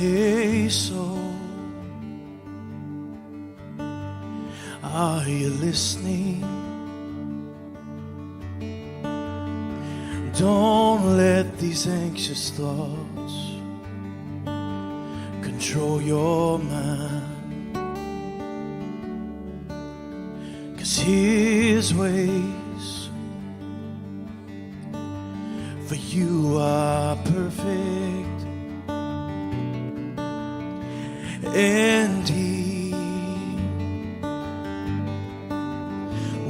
Hey soul, are you listening? Don't let these anxious thoughts control your mind, 'cause His ways for you are perfect, and He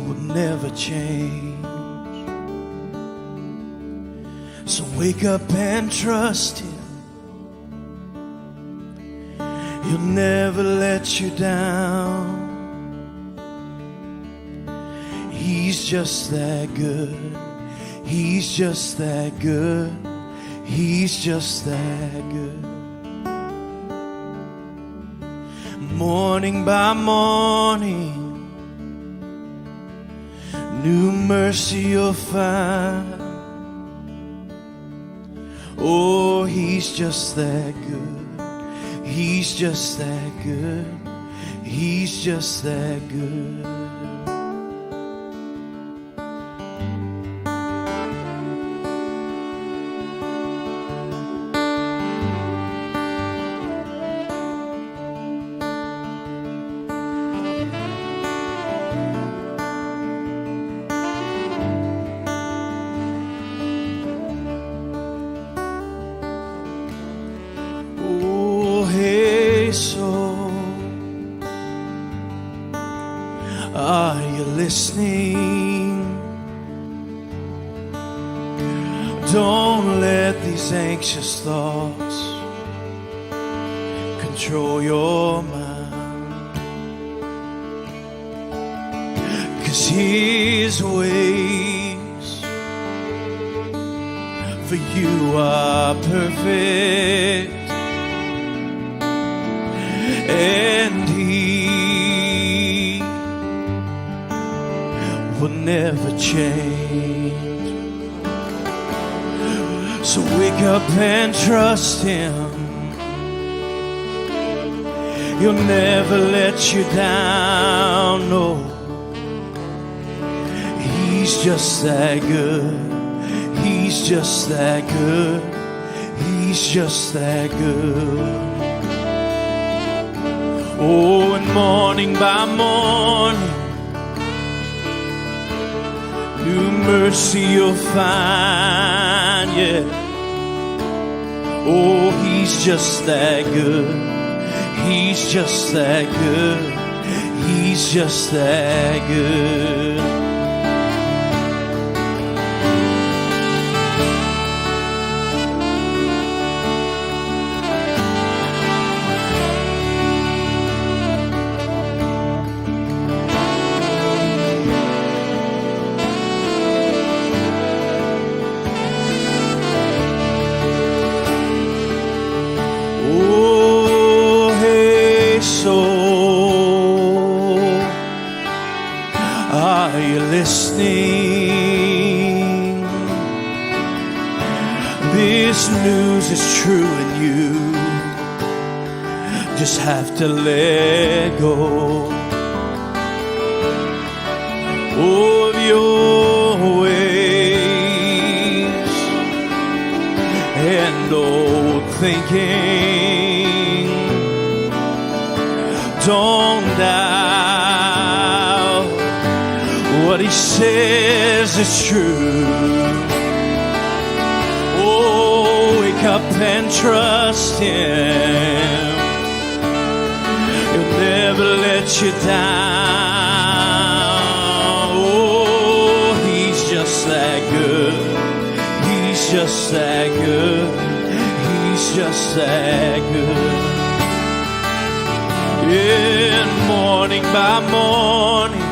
will never change. So wake up and trust Him. He'll never let you down. He's just that good. He's just that good. He's just that good. Morning by morning, new mercy you'll find. Oh, He's just that good. He's just that good. He's just that good. Are you listening? Don't let these anxious thoughts control your mind, 'cause His ways for you are perfect, and He will never change. So wake up and trust Him. He'll never let you down, no. He's just that good. He's just that good. He's just that good. Oh, and morning by morning, new mercy you'll find, yeah. Oh, He's just that good. He's just that good. He's just that good. Are you listening? This news is true and you just have to let go of your ways and old thinking. Don't doubt what He says is true. Oh, wake up and trust Him. He'll never let you down. Oh, He's just that good. He's just that good. He's just that good. Yeah, morning by morning,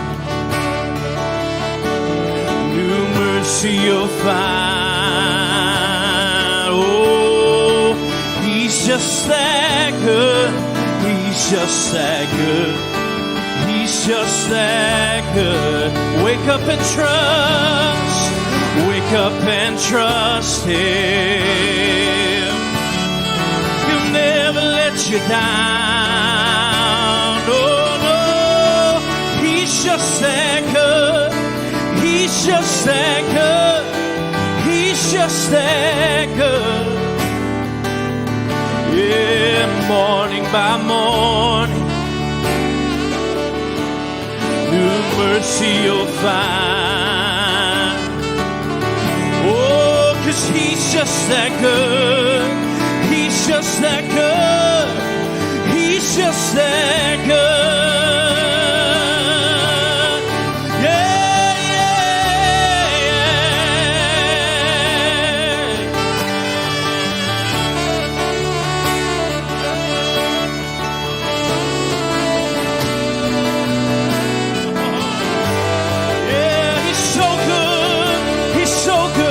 mercy you'll find. Oh, He's just that good. He's just that good. He's just that good. Wake up and trust. Wake up and trust Him. He'll never let let you down. Oh no, He's just that good. He's just that good. He's just that good. Yeah, morning by morning, new mercy you'll find. Oh, 'cause He's just that good. He's just that good. He's just that good. Yeah, yeah, yeah. Yeah, He's so good. He's so good.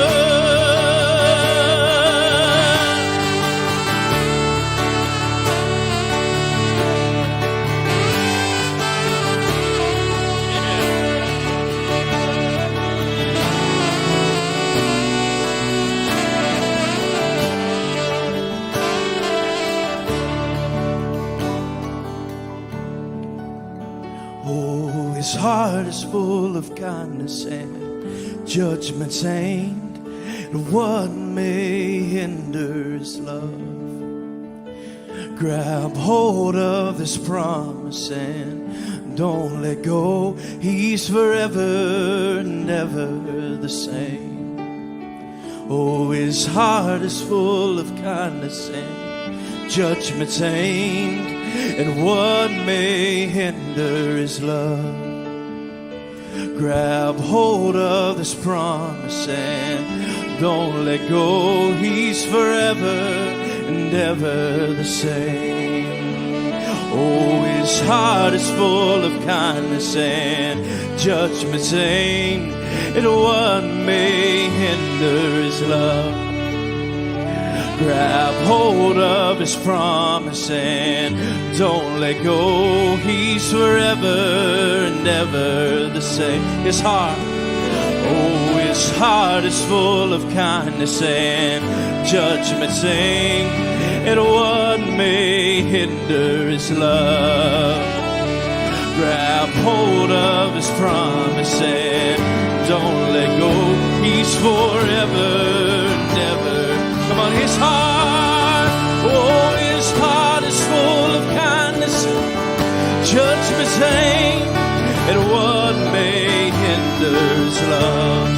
Oh, His heart is full of kindness and judgment's aimed at what may hinder His love. Grab hold of this promise and don't let go. He's forever and ever the same. Oh, His heart is full of kindness and judgment's aimed at what may hinder His love. Grab hold of this promise and don't let go. He's forever and ever the same. Oh, His heart is full of kindness and judgment's aimed at what may hinder His love. Grab hold of His promise and don't let go. He's forever and ever the same. His heart, oh, His heart is full of kindness and judgment's aimed at what may hinder His love. Grab hold of His promise and don't let go. He's forever and ever. Come on, His heart, oh, His heart is full of kindness, judgment's aimed at what may hinder His love.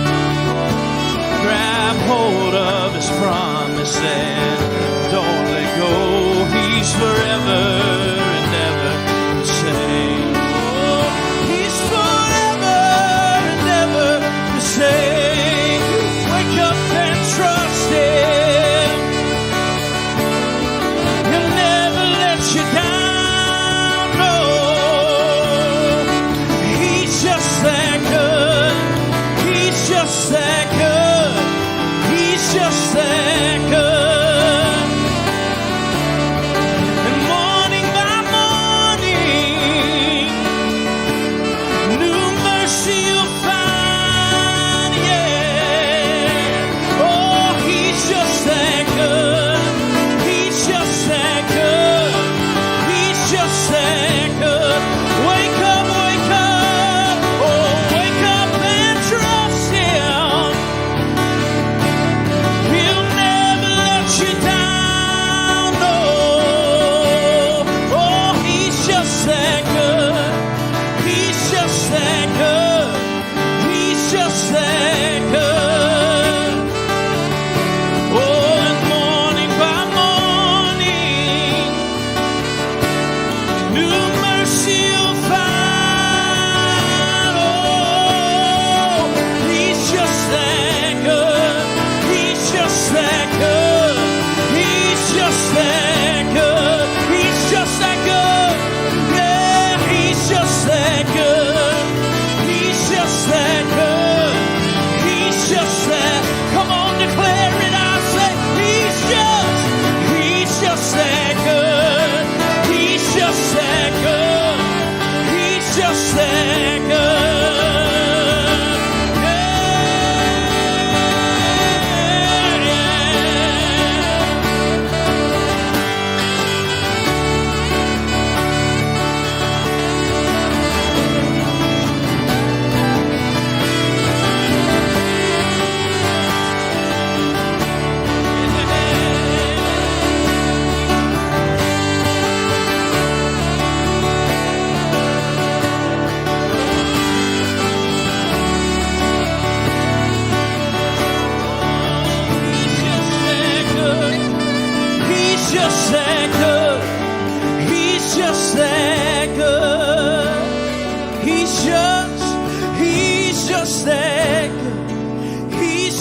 Grab hold of His promise and don't let go. He's forever and ever the same. Oh, He's forever and ever the same. Wake up and trust Him. You down, no. He's just that good. He's just that good. He's just that good. And morning by morning, new mercy you'll find, yeah. Oh, He's just that good. He's just that good. Just that good. Wake up, oh, wake up and trust Him. He'll never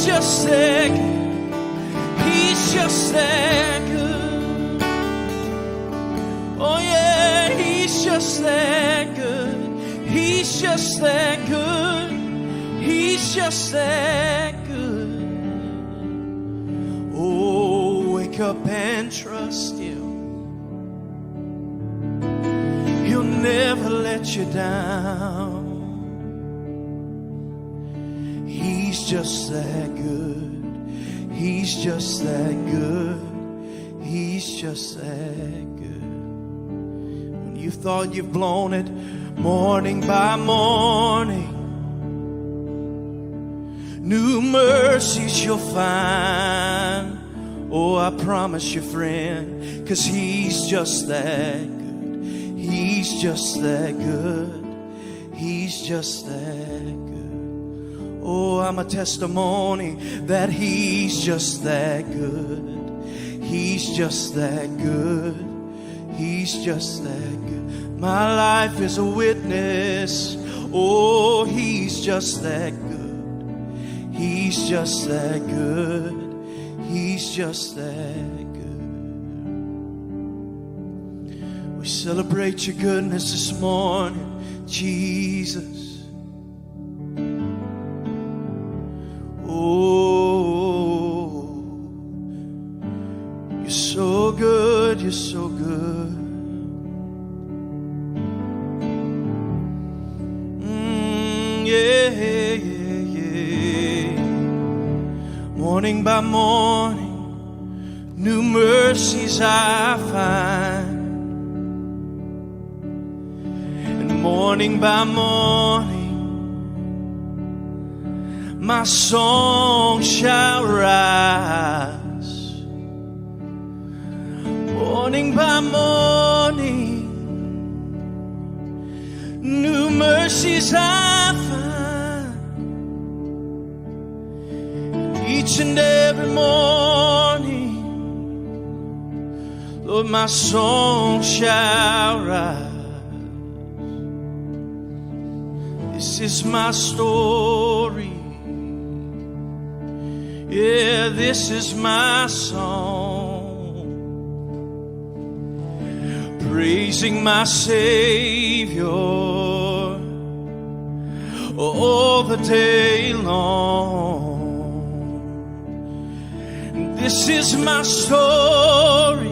He's just that good. He's just that good. Oh yeah, He's just that good. He's just that good. He's just that good. Oh, wake up and trust Him. He'll never let you down. He's just that good. He's just that good. He's just that good. When you thought you've blown it, morning by morning, new mercies you'll find. Oh, I promise you, friend, 'cause He's just that good. He's just that good. He's just that good. Oh, I'm a testimony that He's just that good. He's just that good. He's just that good. My life is a witness. Oh, He's just that good. He's just that good. He's just that good. We celebrate your goodness this morning, Jesus. Oh, you're so good, you're so good. Morning by morning, new mercies I find. And morning by morning, my song shall rise. Morning by morning, new mercies I find. Each and every morning, Lord, my song shall rise. This is my story. Yeah, this is my song, praising my Savior all the day long. This is my story,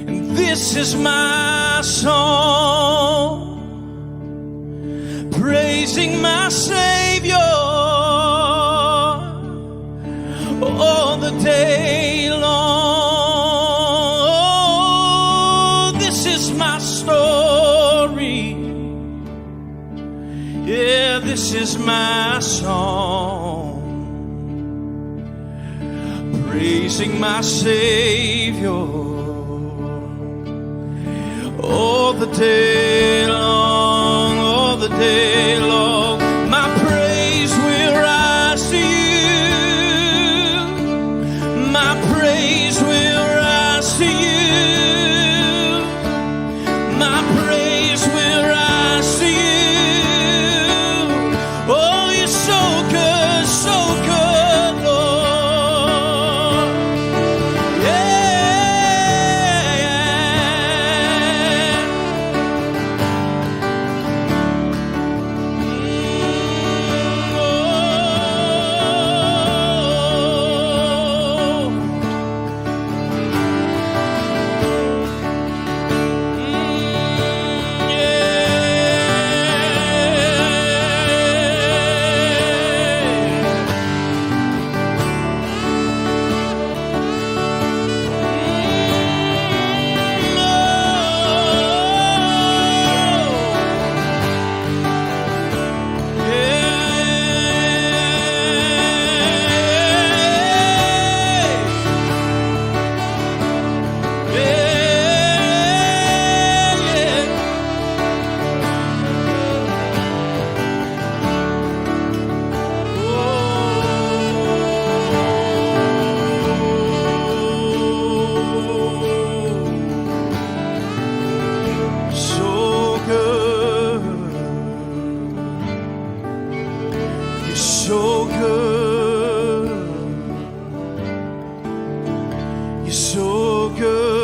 and this is my song, praising my Savior all the day long. This is my story. Yeah, this is my song, praising my Savior all the day long, all the day long. My praise will rise to you. My praise will rise to you. My praise will rise to you. Oh, you're so good, so good, Lord. Yeah. so good. You're so good.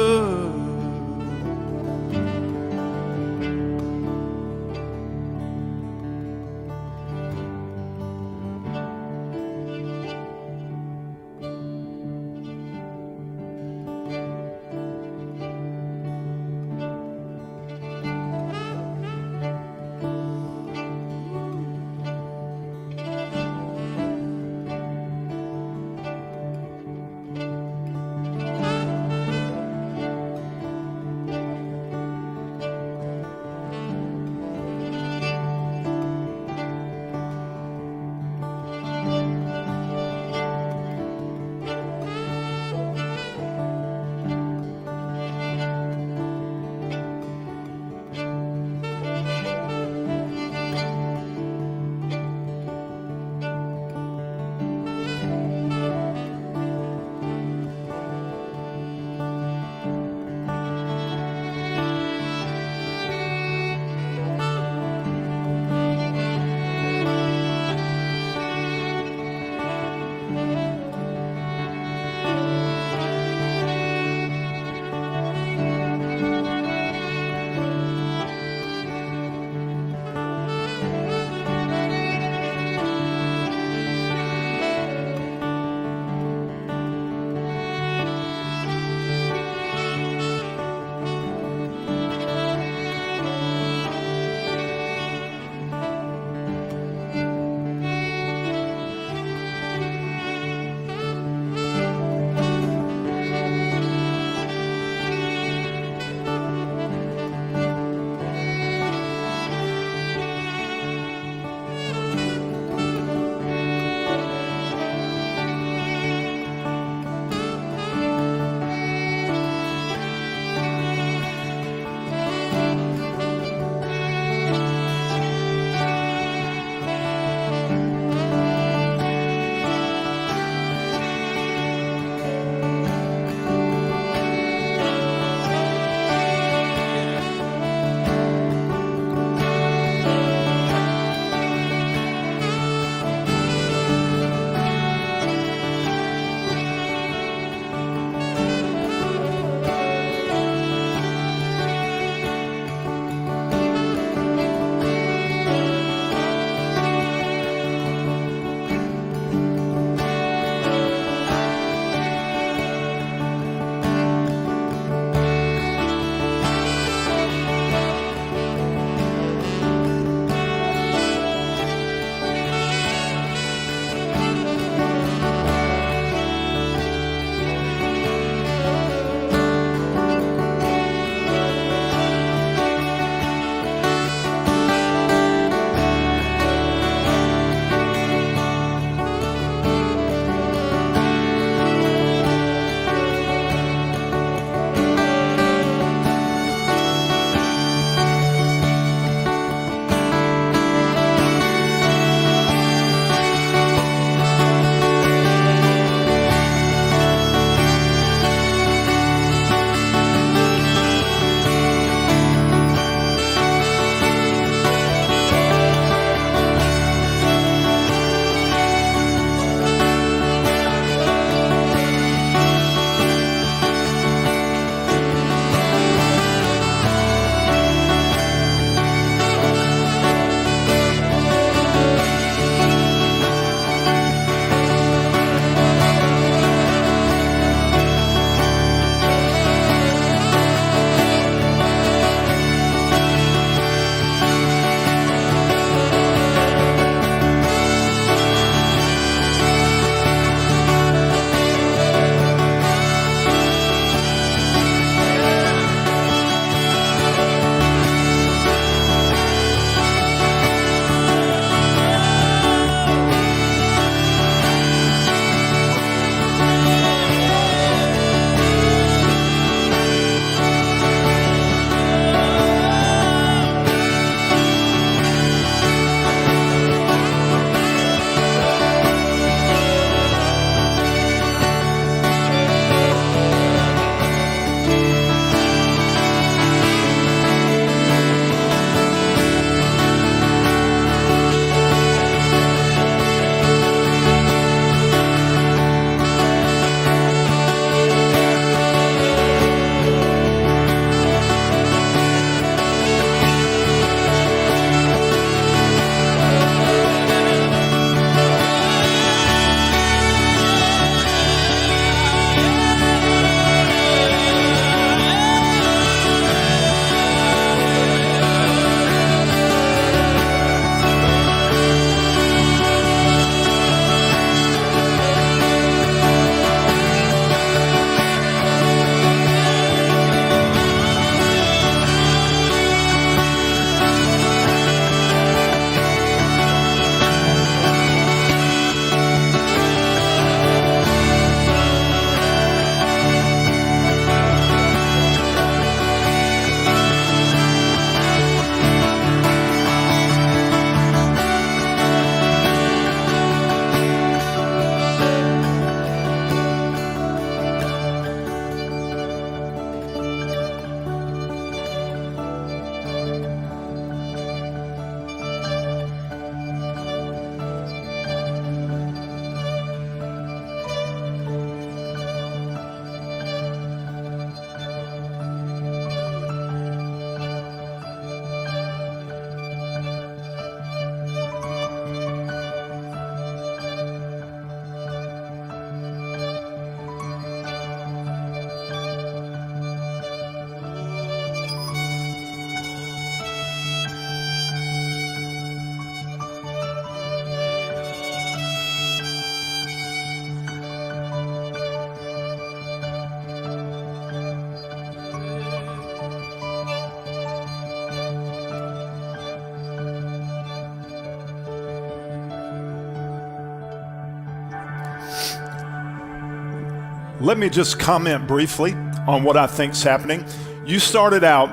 Let me just comment briefly on what I think's happening. You started out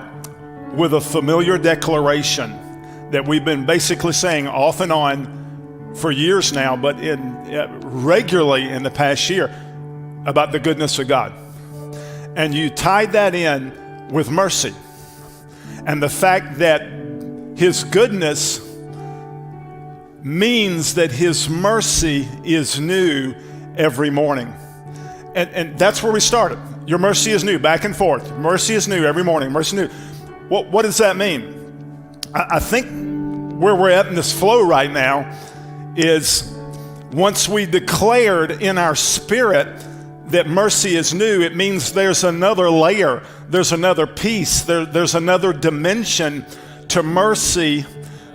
with a familiar declaration that we've been basically saying off and on for years now, but regularly in the past year, about the goodness of God. And you tied that in with mercy and the fact that His goodness means that His mercy is new every morning. And that's where we started. Your mercy is new, back and forth. Mercy is new every morning, mercy new. What does that mean? I think where we're at in this flow right now is once we declared in our spirit that mercy is new, it means there's another layer, there's another piece, there's another dimension to mercy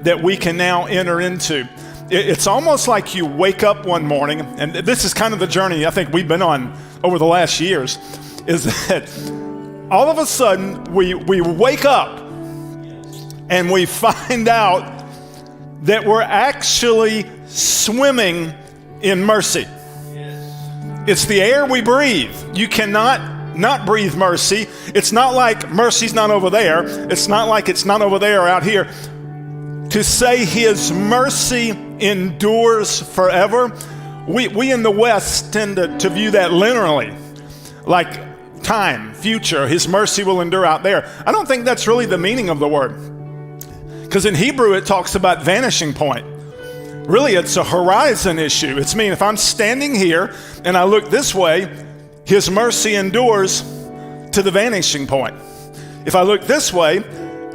that we can now enter into. It's almost like you wake up one morning, and this is kind of the journey I think we've been on over the last years, is that all of a sudden we wake up and we find out that we're actually swimming in mercy. It's the air we breathe. You cannot not breathe mercy. It's not like mercy's not over there. It's not like it's not over there or out here. To say His mercy endures forever, we in the West tend to view that literally, like time, future. His mercy will endure out there. I don't think that's really the meaning of the word, because in Hebrew it talks about vanishing point. Really, it's a horizon issue. It's mean if I'm standing here and I look this way, His mercy endures to the vanishing point. If I look this way,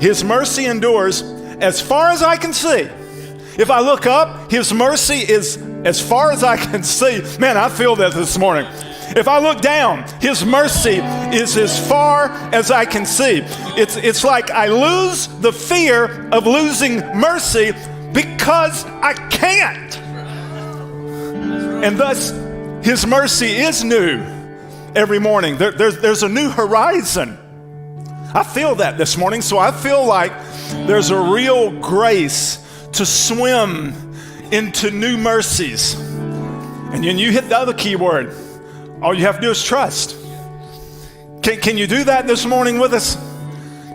His mercy endures as far as I can see. If I look up, His mercy is as far as I can see. Man, I feel that this morning. If I look down, His mercy is as far as I can see. It's like I lose the fear of losing mercy because I can't. And thus, His mercy is new every morning. There's a new horizon. I feel that this morning, so I feel like there's a real grace to swim into new mercies. And then you hit the other key word. All you have to do is trust. Can you do that this morning with us?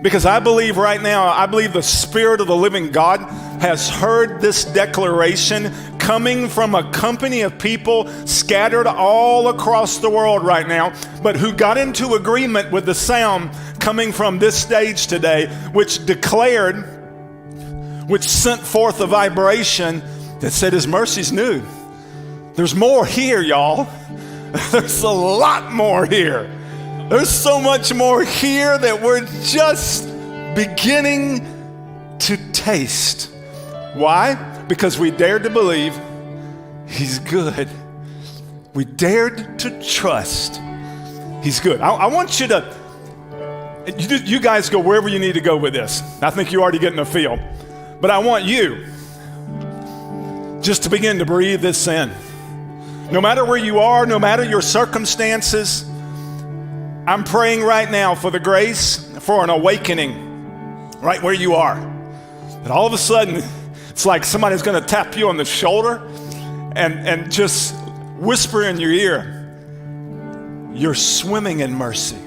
Because I believe right now, I believe the Spirit of the living God has heard this declaration coming from a company of people scattered all across the world right now, but who got into agreement with the sound coming from this stage today, which declared, which sent forth a vibration that said His mercy's new. There's more here, y'all. There's a lot more here. There's so much more here that we're just beginning to taste. Why? Because we dared to believe He's good. We dared to trust He's good. I want you to, you guys go wherever you need to go with this. I think you're already getting a feel. But I want you just to begin to breathe this in. No matter where you are, no matter your circumstances, I'm praying right now for the grace for an awakening right where you are. And all of a sudden, it's like somebody's going to tap you on the shoulder and just whisper in your ear, you're swimming in mercy.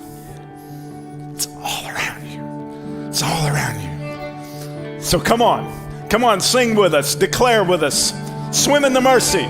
It's all around you. It's all around you. So come on, sing with us, declare with us, swim in the mercy.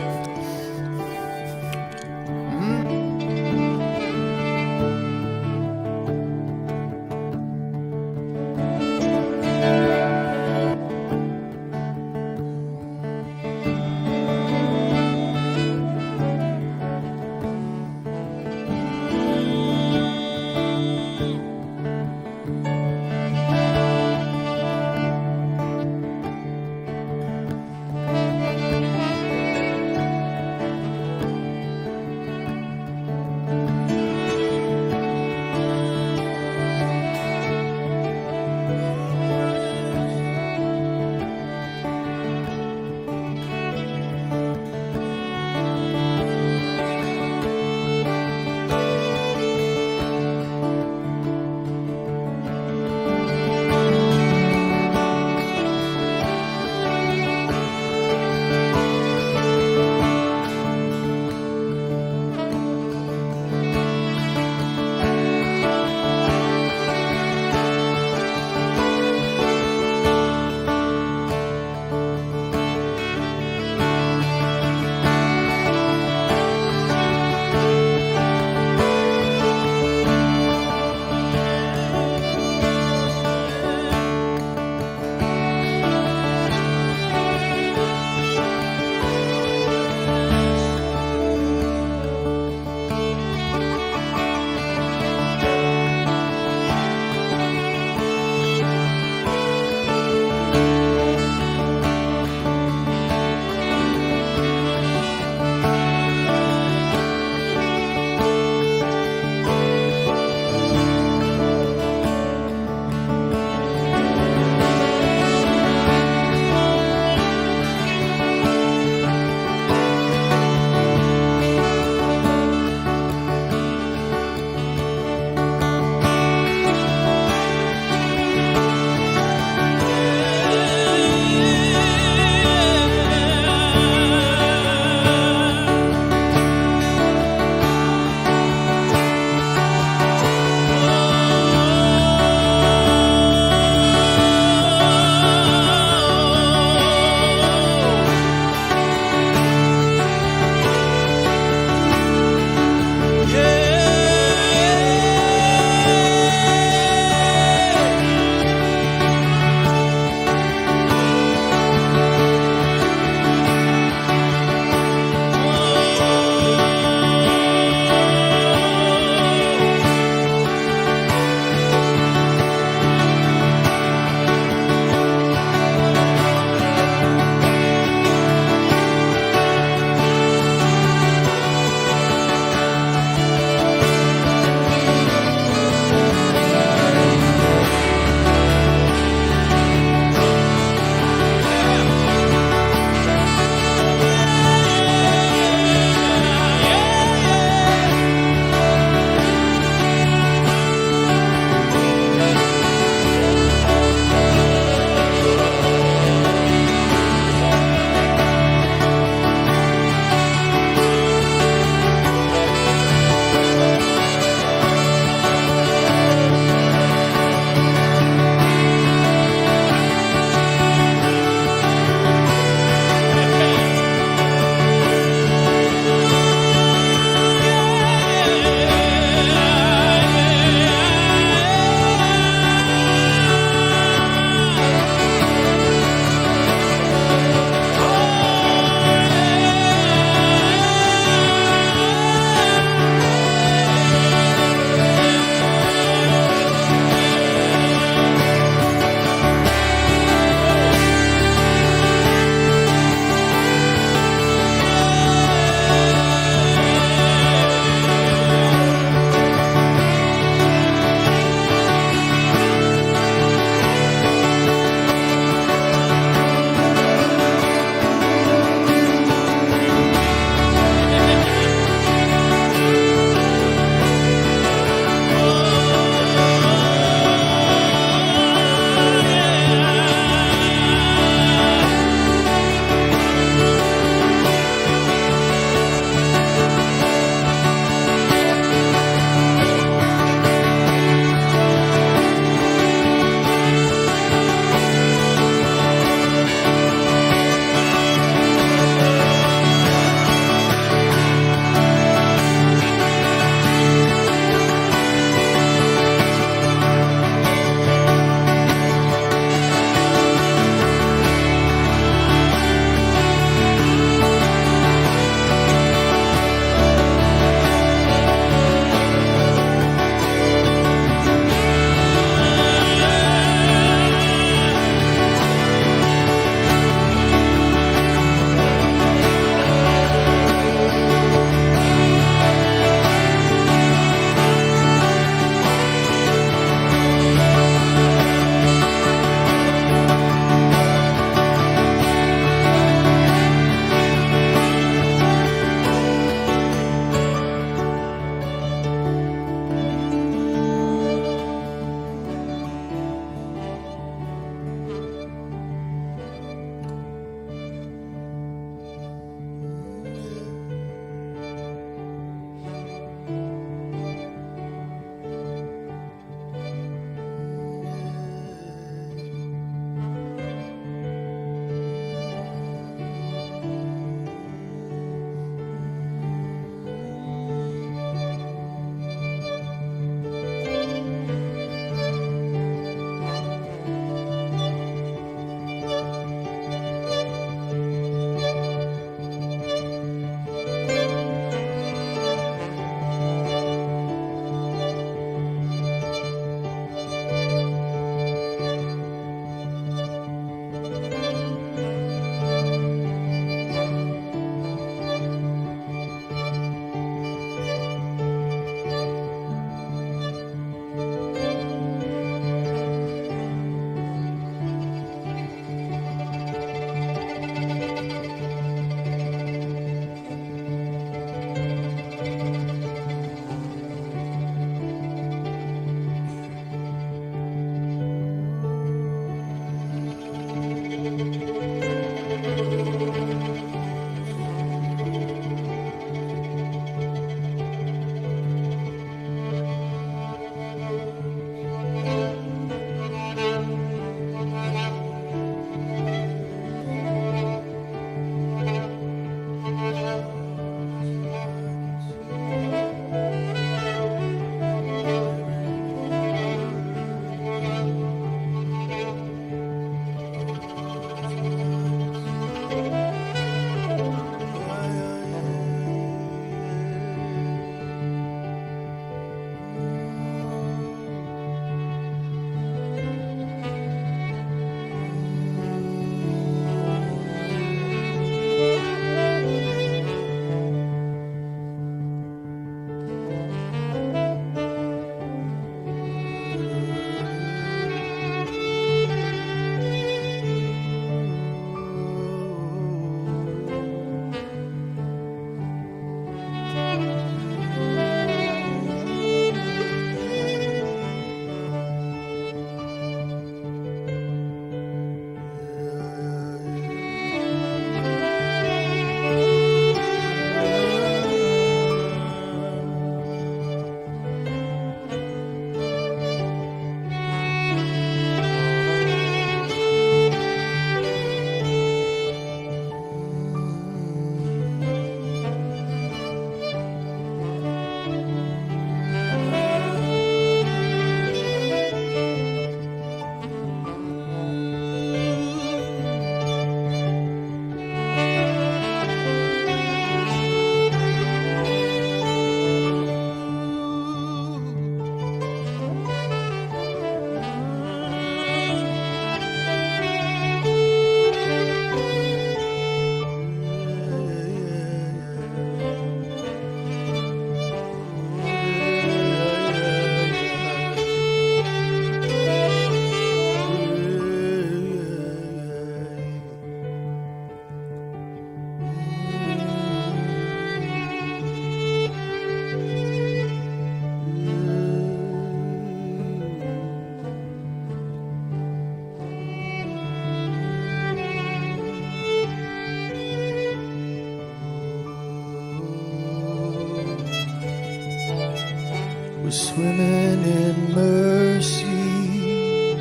swimming in mercy,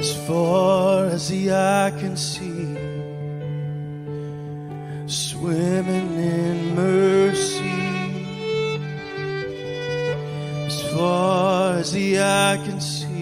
as far as the eye can see. Swimming in mercy, as far as the eye can see.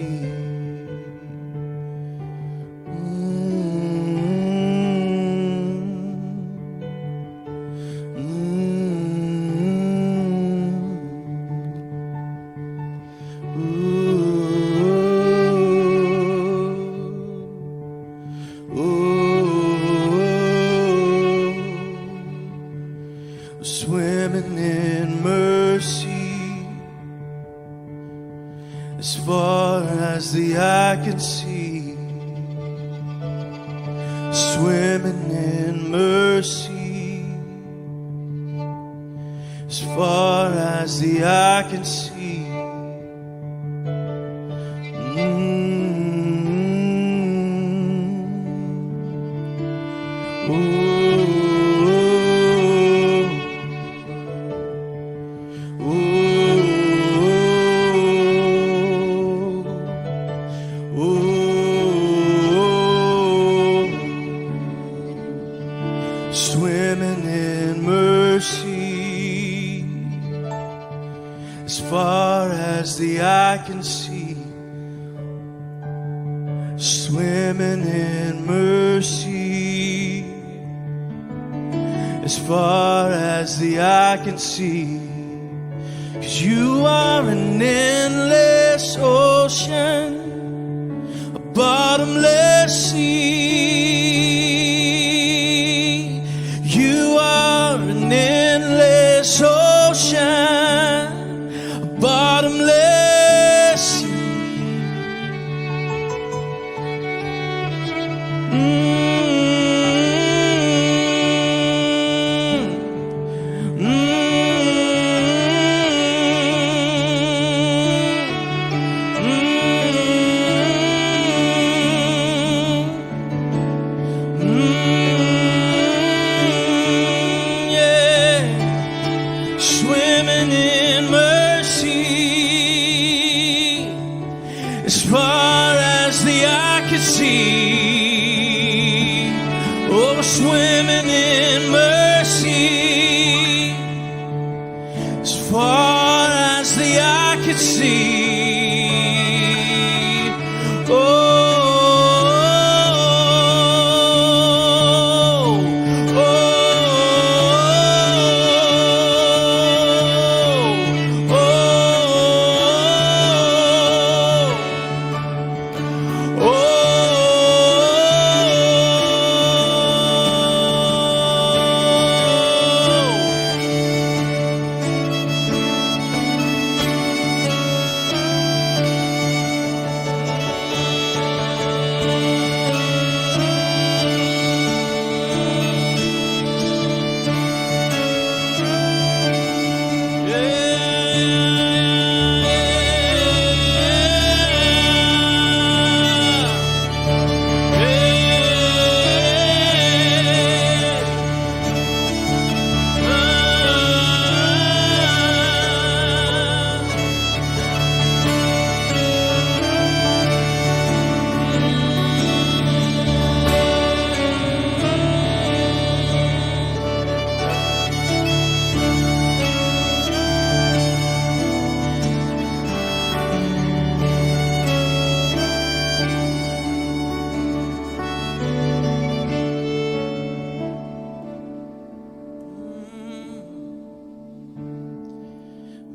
Swimming in mercy, as far as the eye can see. Swimming in mercy, as far as the eye can see. Swimming in mercy, as far as the eye can see. Swimming in mercy, as far as the eye can see. 'Cause you are an endless ocean, a bottomless sea. You are an endless ocean, a bottomless sea. Swimming in mercy, as far as the eye can see. Oh, swimming in mercy, as far as the eye can see.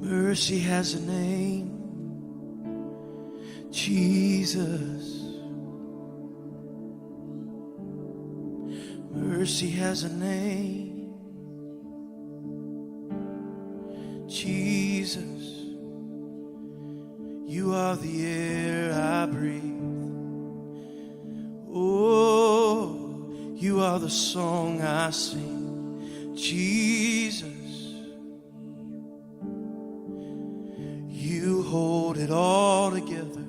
Mercy has a name, Jesus. Mercy has a name, Jesus. You are the air I breathe. Oh, you are the song I sing, Jesus. You hold it all together.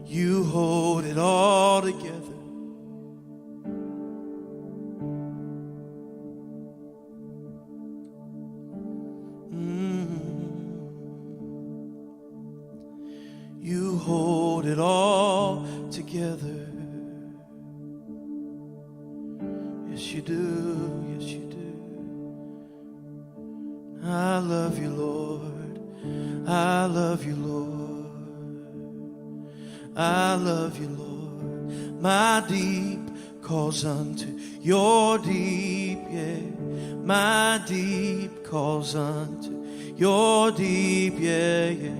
You hold it all together. hold it all together. Yes, you do. Yes, you do. I love you, Lord. I love you, Lord. I love you, Lord. My deep calls unto your deep, yeah. My deep calls unto your deep, yeah, yeah.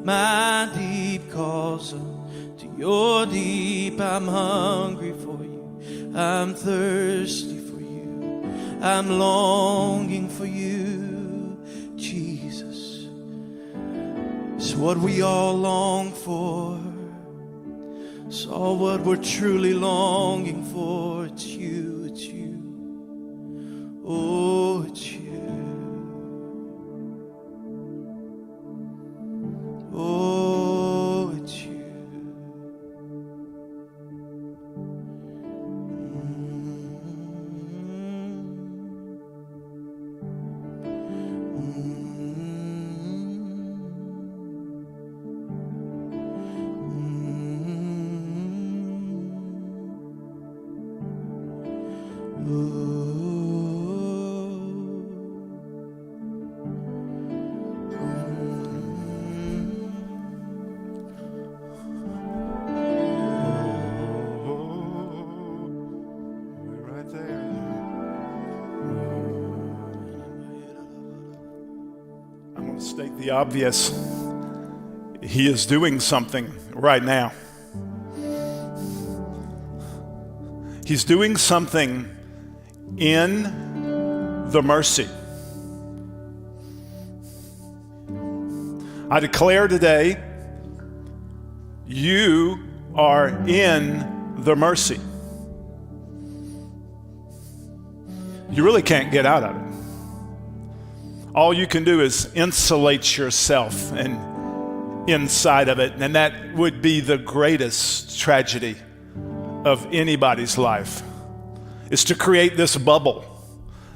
My deep calls unto your deep. I'm hungry for you. I'm thirsty for you. I'm longing for you, Jesus. It's what we all long for. It's all what we're truly longing for. It's you, it's you. Oh, it's you. Oh, it's you. Right there. I'm going to state the obvious. He is doing something right now. He's doing something in the mercy. I declare today, you are in the mercy. You really can't get out of it. All you can do is insulate yourself and inside of it, and that would be the greatest tragedy of anybody's life, is to create this bubble,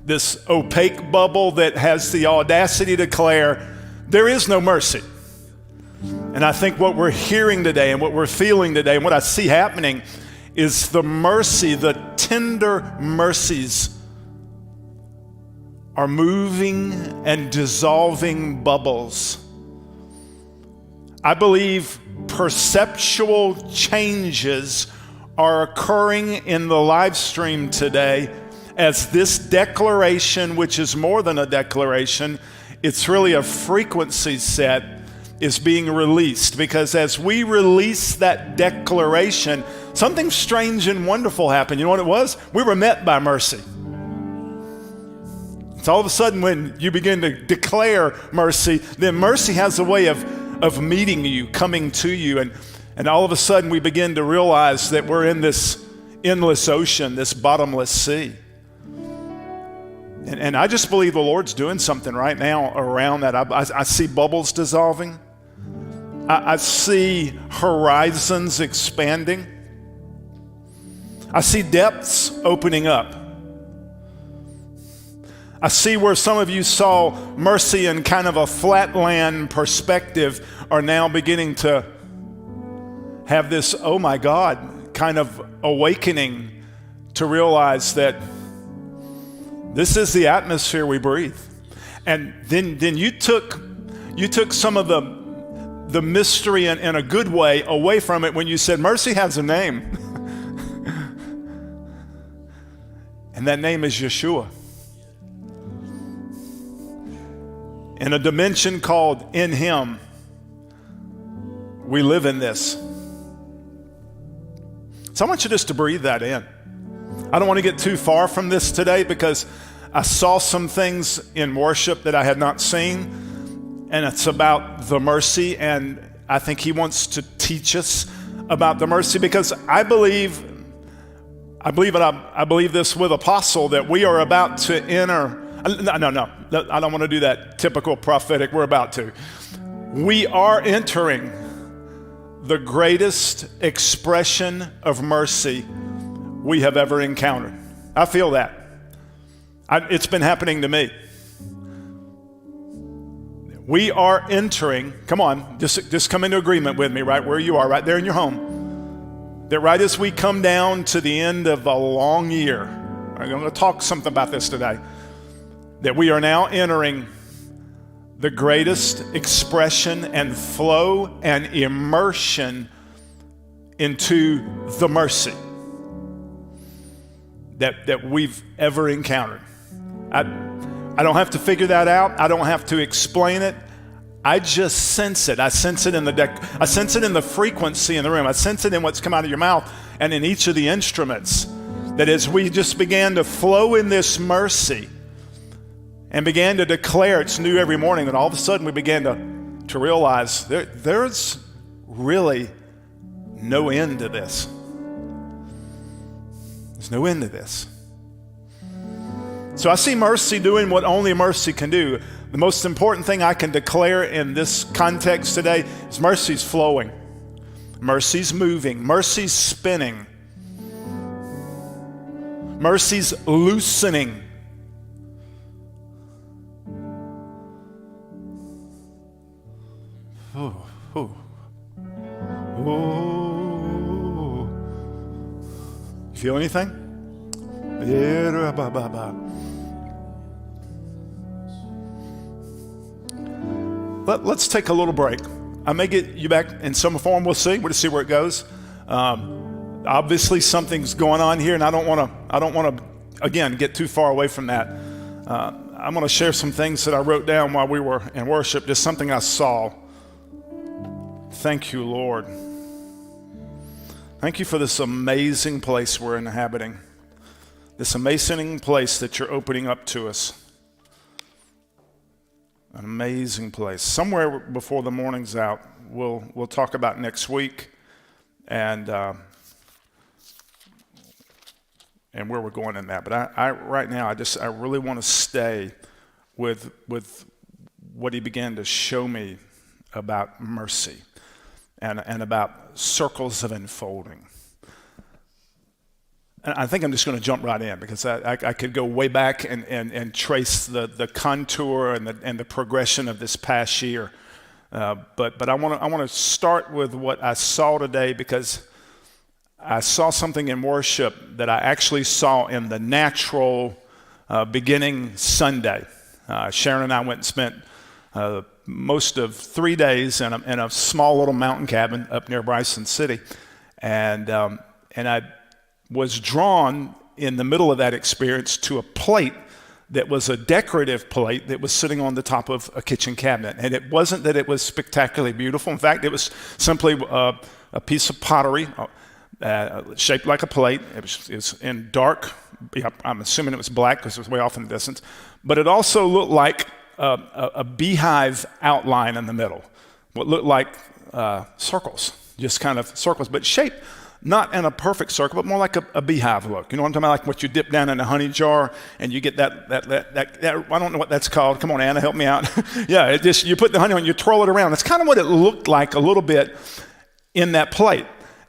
this opaque bubble that has the audacity to declare there is no mercy. And I think what we're hearing today and what we're feeling today and what I see happening is the mercy, the tender mercies are moving and dissolving bubbles. I believe perceptual changes are occurring in the live stream today as this declaration, which is more than a declaration, it's really a frequency set, is being released. Because as we release that declaration, something strange and wonderful happened. You know what it was? We were met by mercy. It's all of a sudden when you begin to declare mercy, then mercy has a way of meeting you, coming to you, and all of a sudden we begin to realize that we're in this endless ocean, this bottomless sea. And I just believe the Lord's doing something right now around that. I see bubbles dissolving. I see horizons expanding. I see depths opening up. I see where some of you saw mercy in kind of a flatland perspective are now beginning to have this, oh my God, kind of awakening to realize that this is the atmosphere we breathe. And then you took some of the mystery in a good way away from it when you said mercy has a name. And that name is Yeshua. In a dimension called in Him, we live in this. So I want you just to breathe that in. I don't want to get too far from this today because I saw some things in worship that I had not seen, and it's about the mercy, and I think He wants to teach us about the mercy because I believe this with Apostle that we are about to enter. No, I don't want to do that typical prophetic. We're about to. We are entering the greatest expression of mercy we have ever encountered. I feel that. It's been happening to me. We are entering, come on, just come into agreement with me right where you are, right there in your home. That right as we come down to the end of a long year, I'm going to talk something about this today, that we are now entering the greatest expression and flow and immersion into the mercy that we've ever encountered. I don't have to figure that out. I don't have to explain it. I just sense it. I sense it in I sense it in the frequency in the room. I sense it in what's come out of your mouth and in each of the instruments. That as we just began to flow in this mercy and began to declare it's new every morning, that all of a sudden we began to realize there's really no end to this. There's no end to this. So I see mercy doing what only mercy can do. The most important thing I can declare in this context today is mercy's flowing. Mercy's moving. Mercy's spinning. Mercy's loosening. Oh, oh. Oh. You feel anything? Let's take a little break. I may get you back in some form. We'll see. We'll see where it goes. Obviously, something's going on here, and I don't want to again get too far away from that. I'm going to share some things that I wrote down while we were in worship. Just something I saw. Thank you, Lord. Thank you for this amazing place we're inhabiting. This amazing place that you're opening up to us. An amazing place. Somewhere before the morning's out, we'll talk about next week and where we're going in that. But I right now I really want to stay with what he began to show me about mercy and about circles of enfolding. And I think I'm just going to jump right in because I could go way back and trace the contour and the progression of this past year. But I want to start with what I saw today because I saw something in worship that I actually saw in the natural beginning Sunday. Sharon and I went and spent most of 3 days in a small little mountain cabin up near Bryson City, and I was drawn in the middle of that experience to a plate that was a decorative plate that was sitting on the top of a kitchen cabinet. And it wasn't that it was spectacularly beautiful. In fact, it was simply a piece of pottery shaped like a plate. It was in dark, I'm assuming it was black because it was way off in the distance. But it also looked like a beehive outline in the middle. What looked like circles, just kind of circles, but shaped not in a perfect circle, but more like a beehive look. You know what I'm talking about? Like what you dip down in a honey jar and you get that I don't know what that's called. Come on, Anna, help me out. Yeah, you put the honey on, you twirl it around. That's kind of what it looked like a little bit in that plate.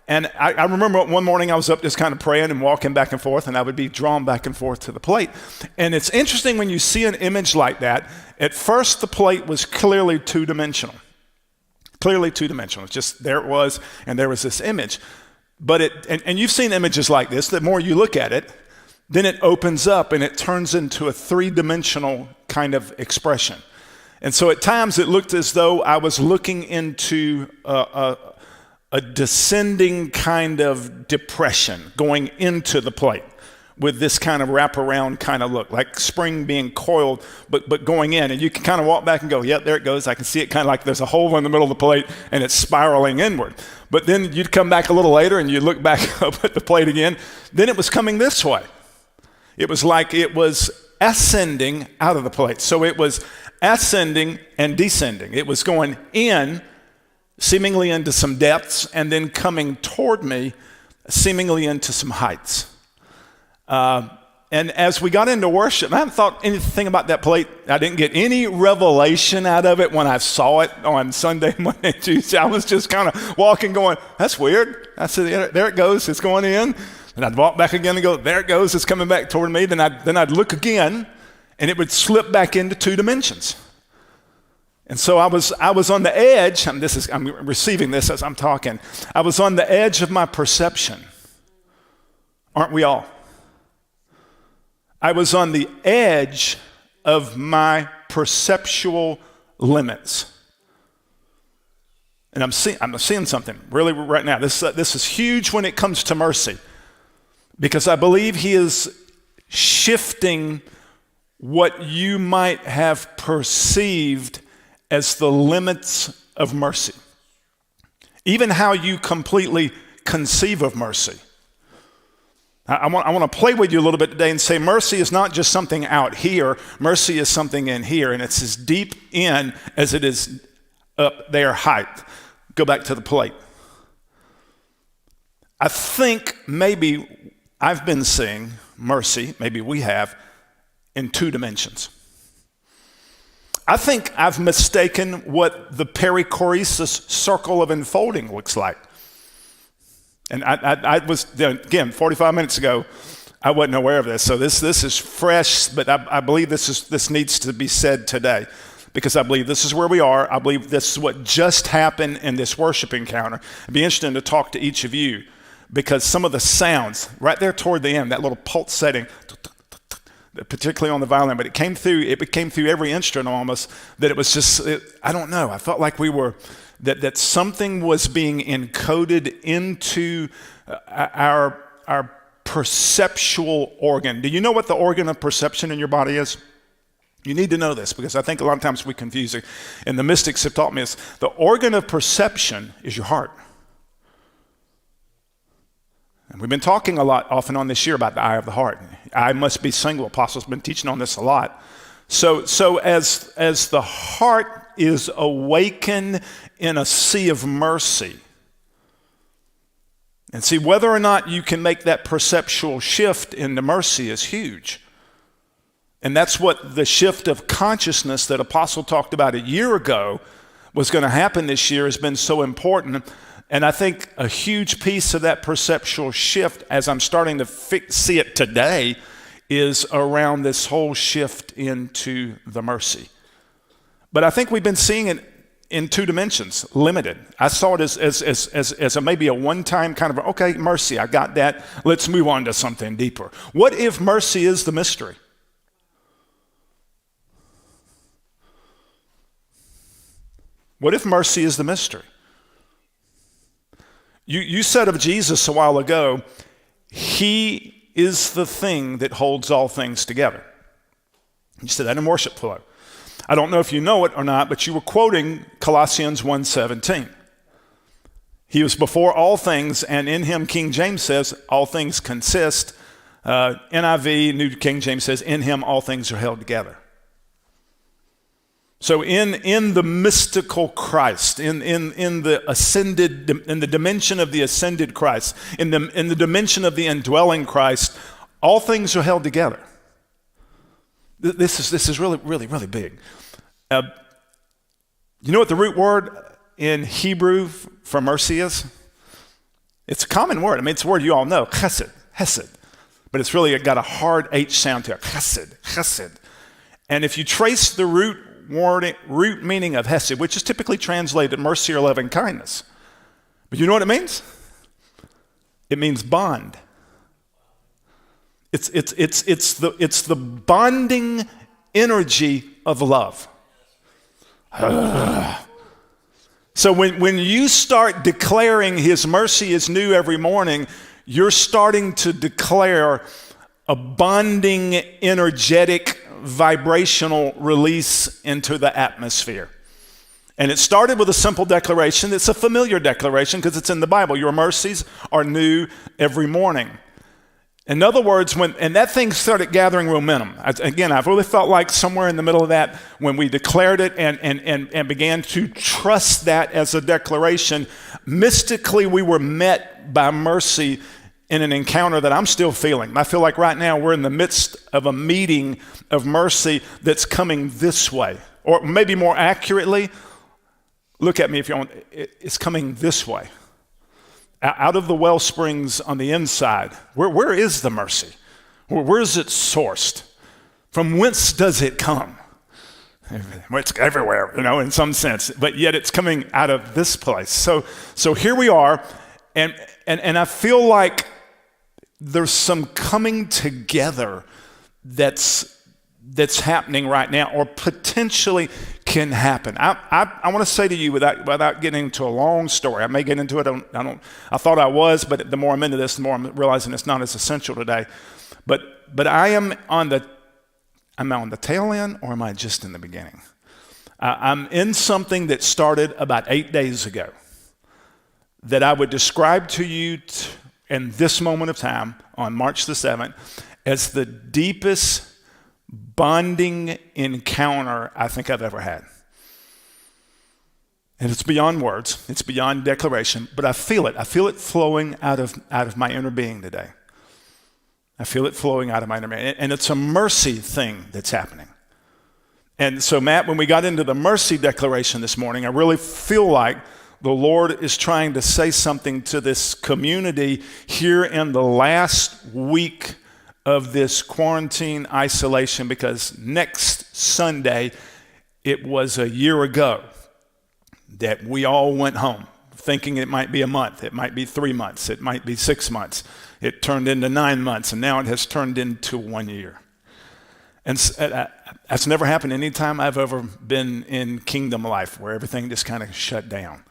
And I remember one morning I was up just kind of praying and walking back and forth, and I would be drawn back and forth to the plate. And it's interesting when you see an image like that, at first the plate was clearly two-dimensional. Clearly two-dimensional. It's just there it was, and there was this image. But and you've seen images like this, the more you look at it, then it opens up and it turns into a three-dimensional kind of expression. And so at times it looked as though I was looking into a descending kind of depression going into the plate with this kind of wraparound kind of look, like spring being coiled, but going in. And you can kind of walk back and go, yep, there it goes. I can see it kind of like there's a hole in the middle of the plate and it's spiraling inward. But then you'd come back a little later and you look back up at the plate again. Then it was coming this way. It was like it was ascending out of the plate. So it was ascending and descending. It was going in, seemingly into some depths, and then coming toward me, seemingly into some heights. And as we got into worship, I hadn't thought anything about that plate. I didn't get any revelation out of it when I saw it on Sunday, Monday, Tuesday. I was just kind of walking going, that's weird. I said, there it goes, it's going in. And I'd walk back again and go, there it goes, it's coming back toward me. Then I'd look again, and it would slip back into two dimensions. And so I was on the edge. I'm receiving this as I'm talking. I was on the edge of my perception. Aren't we all? I was on the edge of my perceptual limits. And I'm seeing something really right now. This is huge when it comes to mercy, because I believe he is shifting what you might have perceived as the limits of mercy. Even how you completely conceive of mercy. I want to play with you a little bit today and say mercy is not just something out here. Mercy is something in here, and it's as deep in as it is up there height. Go back to the plate. I think maybe I've been seeing mercy, maybe we have, in 2 dimensions. I think I've mistaken what the perichoresis circle of enfolding looks like. And I was, again, 45 minutes ago, I wasn't aware of this. So this is fresh, but I believe this needs to be said today, because I believe this is where we are. I believe this is what just happened in this worship encounter. It'd be interesting to talk to each of you, because some of the sounds right there toward the end, that little pulse setting, particularly on the violin, but it came through every instrument almost, that it was just, I don't know. I felt like that something was being encoded into our perceptual organ. Do you know what the organ of perception in your body is? You need to know this, because I think a lot of times we confuse it. And the mystics have taught me this. The organ of perception is your heart. And we've been talking a lot off and on this year about the eye of the heart. I must be single. Apostles have been teaching on this a lot. So as the heart is awakened in a sea of mercy, and see, whether or not you can make that perceptual shift into mercy is huge. And that's what the shift of consciousness that Apostle talked about a year ago was going to happen this year has been so important. And I think a huge piece of that perceptual shift, as I'm starting to see it today, is around this whole shift into the mercy. But I think we've been seeing it in 2 dimensions, limited. I saw it as maybe a one-time kind of, okay, mercy, I got that. Let's move on to something deeper. What if mercy is the mystery? What if mercy is the mystery? You said of Jesus a while ago, he is the thing that holds all things together. You said that in worship flow. I don't know if you know it or not, but you were quoting Colossians 1:17. He was before all things, and in him, King James says, all things consist. NIV, New King James says, in him all things are held together. So in the mystical Christ, in the ascended, in the dimension of the ascended Christ, in the dimension of the indwelling Christ, all things are held together. This is really, really, really big. You know what the root word in Hebrew for mercy is? It's a common word. I mean, it's a word you all know, chesed, hesed. But it's really got a hard H sound to it, chesed, chesed. And if you trace the root meaning of hesed, which is typically translated mercy or loving kindness. But you know what it means? It means bond. It's the bonding energy of love. So when you start declaring his mercy is new every morning, you're starting to declare a bonding, energetic, vibrational release into the atmosphere. And it started with a simple declaration. It's a familiar declaration because it's in the Bible. Your mercies are new every morning. In other words, and that thing started gathering momentum. Again, I've really felt like somewhere in the middle of that, when we declared it and began to trust that as a declaration, mystically we were met by mercy in an encounter that I'm still feeling. I feel like right now we're in the midst of a meeting of mercy that's coming this way. Or maybe more accurately, look at me if you want, it's coming this way. Out of the well springs on the inside, where is the mercy? Where is it sourced? From whence does it come? Well, it's everywhere, in some sense, but yet it's coming out of this place. So here we are, and I feel like there's some coming together that's happening right now, or potentially can happen. I want to say to you, without getting into a long story, I may get into it. I thought I was, but the more I'm into this, the more I'm realizing it's not as essential today. But am I on the tail end, or am I just in the beginning? I'm in something that started about 8 days ago that I would describe to you in this moment of time on March the 7th as the deepest bonding encounter I think I've ever had. And it's beyond words, it's beyond declaration, but I feel it. I feel it flowing out of my inner being today. I feel it flowing out of my inner being. And it's a mercy thing that's happening. And so, Matt, when we got into the mercy declaration this morning, I really feel like the Lord is trying to say something to this community here in the last week of this quarantine isolation, because next Sunday, it was a year ago that we all went home thinking it might be a month, it might be 3 months, it might be 6 months. It turned into 9 months, and now it has turned into 1 year. And that's never happened any time I've ever been in kingdom life, where everything just kind of shut down.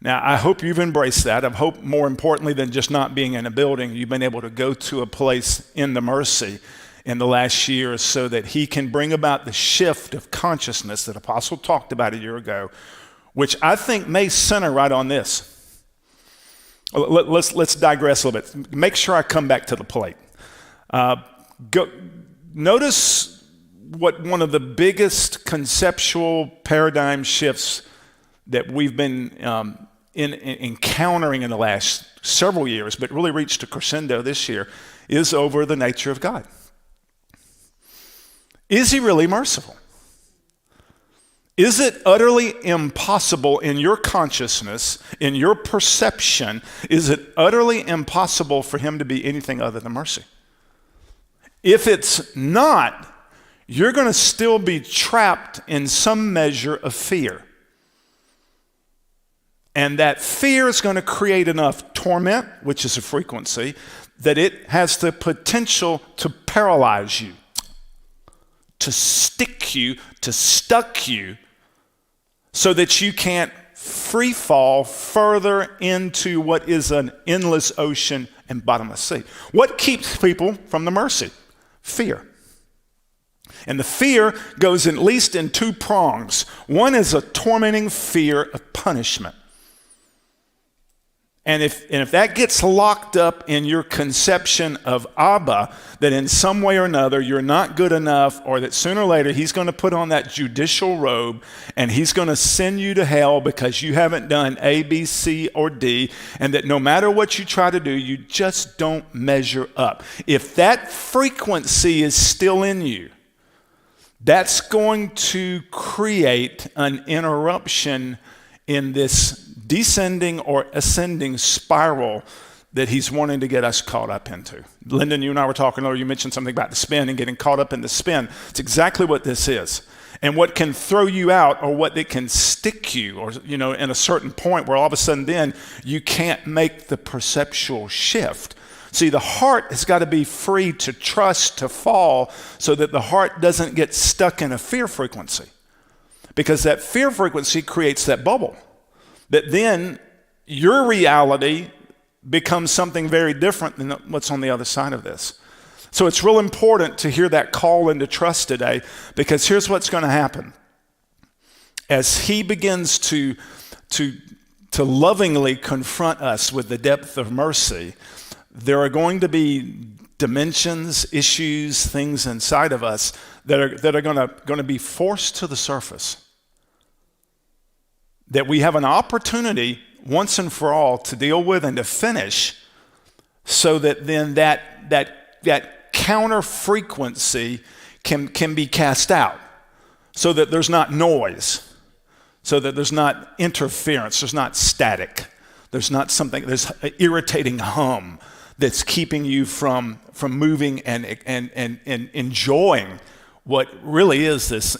Now, I hope you've embraced that. I hope more importantly than just not being in a building, you've been able to go to a place in the mercy in the last year so that he can bring about the shift of consciousness that Apostle talked about a year ago, which I think may center right on this. Let's digress a little bit. Make sure I come back to the plate. Notice what one of the biggest conceptual paradigm shifts that we've been encountering in the last several years, but really reached a crescendo this year, is over the nature of God. Is he really merciful? Is it utterly impossible in your consciousness, in your perception, is it utterly impossible for him to be anything other than mercy? If it's not, you're going to still be trapped in some measure of fear. And that fear is going to create enough torment, which is a frequency, that it has the potential to paralyze you, to stick you, to stuck you, so that you can't free fall further into what is an endless ocean and bottomless sea. What keeps people from the mercy? Fear. And the fear goes at least in two prongs. One is a tormenting fear of punishment. And if that gets locked up in your conception of Abba, that in some way or another you're not good enough, or that sooner or later he's going to put on that judicial robe and he's going to send you to hell because you haven't done A, B, C, or D, and that no matter what you try to do, you just don't measure up. If that frequency is still in you, that's going to create an interruption in this descending or ascending spiral that he's wanting to get us caught up into. Lyndon, you and I were talking earlier, you mentioned something about the spin and getting caught up in the spin. It's exactly what this is. And what can throw you out, or what that can stick you, or in a certain point where all of a sudden then you can't make the perceptual shift. See, the heart has got to be free to trust, to fall, so that the heart doesn't get stuck in a fear frequency. Because that fear frequency creates that bubble. That then your reality becomes something very different than what's on the other side of this. So it's real important to hear that call into trust today, because here's what's going to happen. As he begins to lovingly confront us with the depth of mercy, there are going to be dimensions, issues, things inside of us that are going to be forced to the surface. That we have an opportunity once and for all to deal with and to finish, so that then that counter frequency can be cast out, so that there's not noise, so that there's not interference, there's not static, there's an irritating hum that's keeping you from moving and enjoying what really is this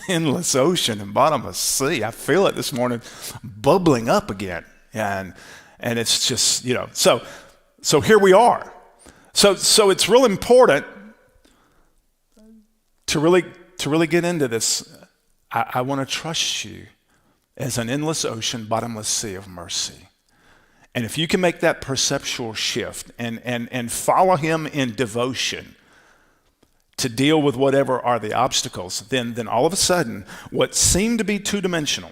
endless ocean and bottomless sea. I feel it this morning bubbling up again. And it's just, so here we are. So it's real important to really get into this. I want to trust you as an endless ocean, bottomless sea of mercy. And if you can make that perceptual shift and follow him in devotion to deal with whatever are the obstacles, then all of a sudden, what seemed to be two-dimensional,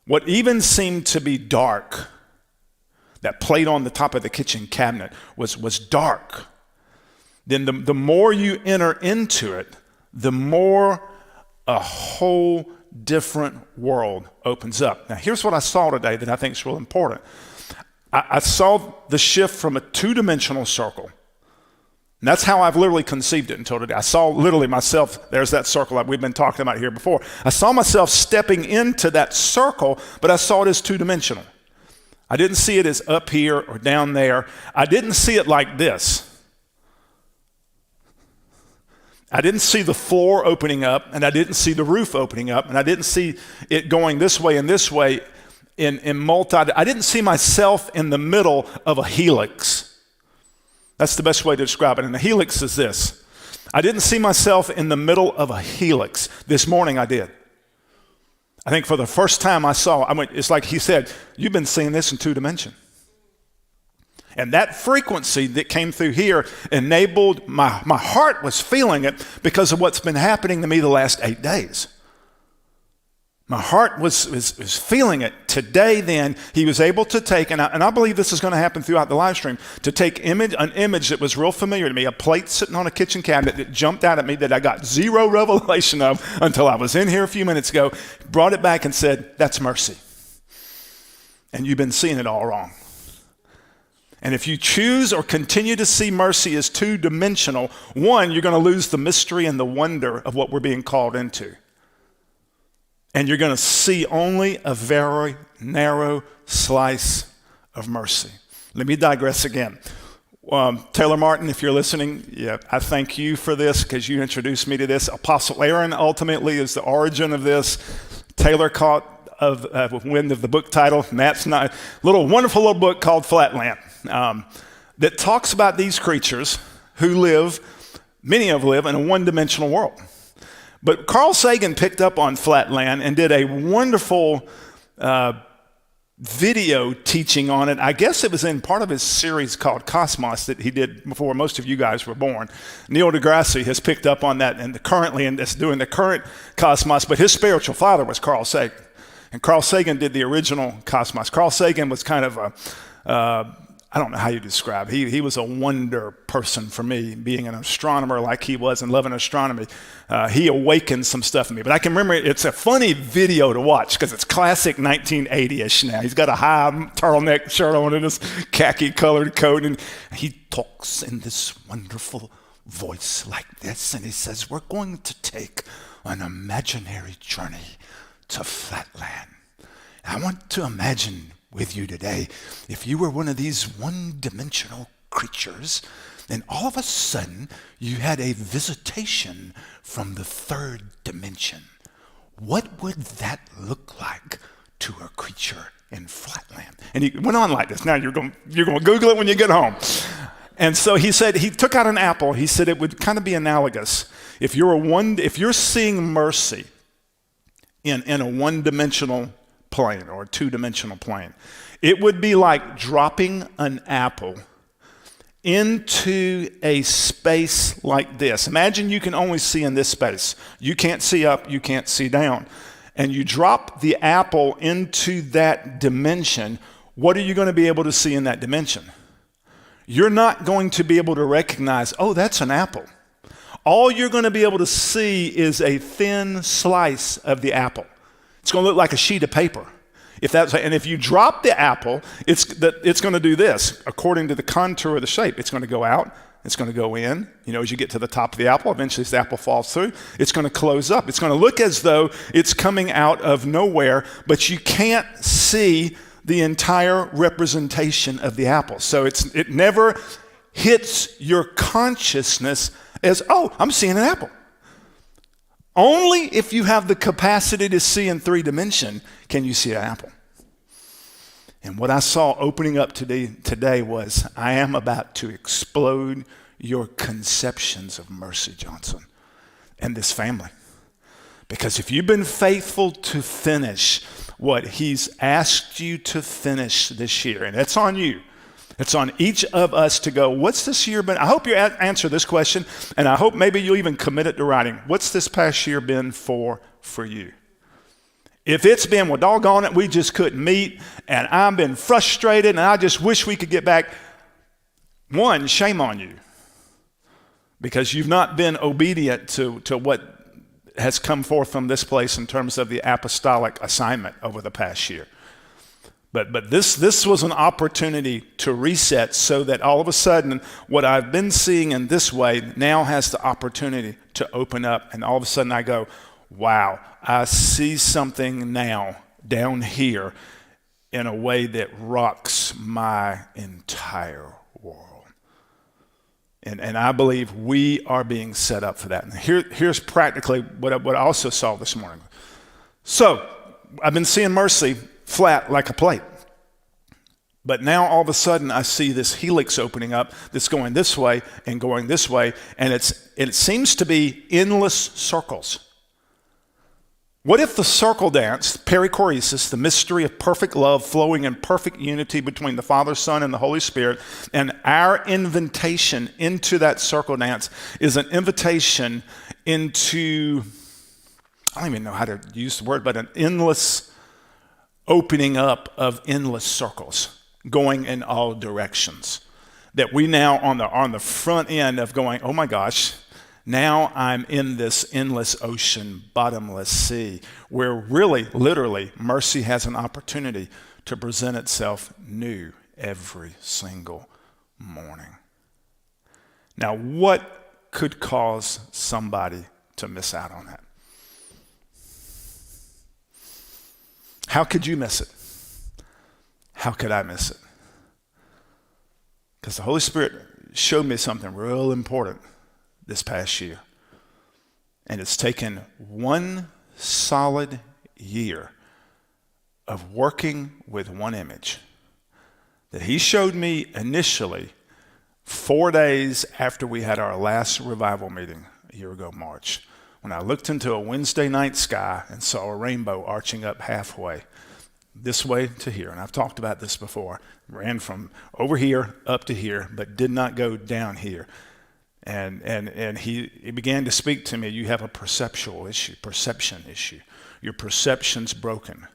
what even seemed to be dark, that plate on the top of the kitchen cabinet was dark. Then the more you enter into it, the more a whole different world opens up. Now, here's what I saw today that I think is real important. I saw the shift from a two-dimensional circle. And that's how I've literally conceived it until today. I saw literally myself, there's that circle that we've been talking about here before. I saw myself stepping into that circle, but I saw it as two-dimensional. I didn't see it as up here or down there. I didn't see it like this. I didn't see the floor opening up, and I didn't see the roof opening up, and I didn't see it going this way and this way in I didn't see myself in the middle of a helix. That's the best way to describe it. And the helix is this. I didn't see myself in the middle of a helix. This morning I did. I think for the first time it's like he said, you've been seeing this in two dimension. And that frequency that came through here enabled, my heart was feeling it because of what's been happening to me the last 8 days. My heart was feeling it. Today then, he was able to take, and I believe this is going to happen throughout the live stream, to take an image that was real familiar to me, a plate sitting on a kitchen cabinet that jumped out at me that I got zero revelation of until I was in here a few minutes ago, brought it back and said, that's mercy. And you've been seeing it all wrong. And if you choose or continue to see mercy as two-dimensional, one, you're going to lose the mystery and the wonder of what we're being called into. And you're going to see only a very narrow slice of mercy. Let me digress again. Taylor Martin, if you're listening, I thank you for this because you introduced me to this. Apostle Aaron ultimately is the origin of this. Taylor caught of wind of the book title. Matt's not wonderful little book called Flatland that talks about these creatures who many of them live in a one-dimensional world. But Carl Sagan picked up on Flatland and did a wonderful video teaching on it. I guess it was in part of his series called Cosmos that he did before most of you guys were born. Neil deGrasse has picked up on that and currently is doing the current Cosmos, but his spiritual father was Carl Sagan. And Carl Sagan did the original Cosmos. Carl Sagan was kind of I don't know how you describe. He was a wonder person for me, being an astronomer like he was and loving astronomy. He awakened some stuff in me. But I can remember it's a funny video to watch because it's classic 1980-ish now. He's got a high turtleneck shirt on and this khaki-colored coat, and he talks in this wonderful voice like this, and he says, we're going to take an imaginary journey to Flatland. I want to imagine with you today, if you were one of these one-dimensional creatures, then all of a sudden you had a visitation from the third dimension. What would that look like to a creature in Flatland? And he went on like this. Now you're going to Google it when you get home. And so he said, he took out an apple. He said it would kind of be analogous. If you're seeing mercy in a one-dimensional plane or a two-dimensional plane, it would be like dropping an apple into a space like this. Imagine you can only see in this space. You can't see up, you can't see down. And you drop the apple into that dimension, what are you going to be able to see in that dimension? You're not going to be able to recognize, oh, that's an apple. All you're going to be able to see is a thin slice of the apple. It's going to look like a sheet of paper. And if you drop the apple, it's going to do this. According to the contour of the shape, it's going to go out, it's going to go in. As you get to the top of the apple, eventually as the apple falls through, it's going to close up. It's going to look as though it's coming out of nowhere, but you can't see the entire representation of the apple. So it never hits your consciousness as, oh, I'm seeing an apple. Only if you have the capacity to see in 3 dimensions can you see an apple. And what I saw opening up today was, I am about to explode your conceptions of Mercy Johnson and this family. Because if you've been faithful to finish what he's asked you to finish this year, and it's on you, it's on each of us to go, what's this year been? I hope you answer this question, and I hope maybe you'll even commit it to writing. What's this past year been for you? If it's been, well, doggone it, we just couldn't meet, and I've been frustrated, and I just wish we could get back. One, shame on you, because you've not been obedient to what has come forth from this place in terms of the apostolic assignment over the past year. But this was an opportunity to reset, so that all of a sudden what I've been seeing in this way now has the opportunity to open up, and all of a sudden I go, wow, I see something now down here in a way that rocks my entire world. And I believe we are being set up for that. And here's practically what I also saw this morning. So I've been seeing Mercy flat like a plate. But now all of a sudden I see this helix opening up that's going this way and going this way. And it seems to be endless circles. What if the circle dance, perichoresis, the mystery of perfect love flowing in perfect unity between the Father, Son, and the Holy Spirit, and our invitation into that circle dance is an invitation into, I don't even know how to use the word, but an endless opening up of endless circles going in all directions. That we now on the front end of going, oh my gosh, now I'm in this endless ocean, bottomless sea, where really, literally, mercy has an opportunity to present itself new every single morning. Now, what could cause somebody to miss out on that? How could you miss it? How could I miss it? Because the Holy Spirit showed me something real important this past year. And it's taken 1 solid year of working with one image that he showed me initially 4 days after we had our last revival meeting a year ago, March, when I looked into a Wednesday night sky and saw a rainbow arching up halfway, this way to here. And I've talked about this before. Ran from over here up to here, but did not go down here. And he began to speak to me. You have a perception issue. Your perception's broken.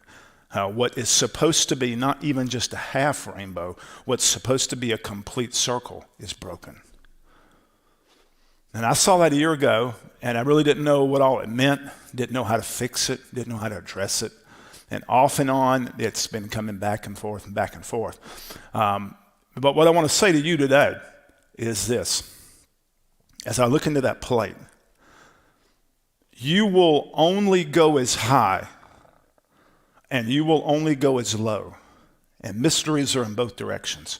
What is supposed to be not even just a half rainbow, what's supposed to be a complete circle is broken. And I saw that a year ago, and I really didn't know what all it meant, didn't know how to fix it, didn't know how to address it. And off and on, it's been coming back and forth and back and forth. But what I want to say to you today is this. As I look into that plate, you will only go as high and you will only go as low. And mysteries are in both directions.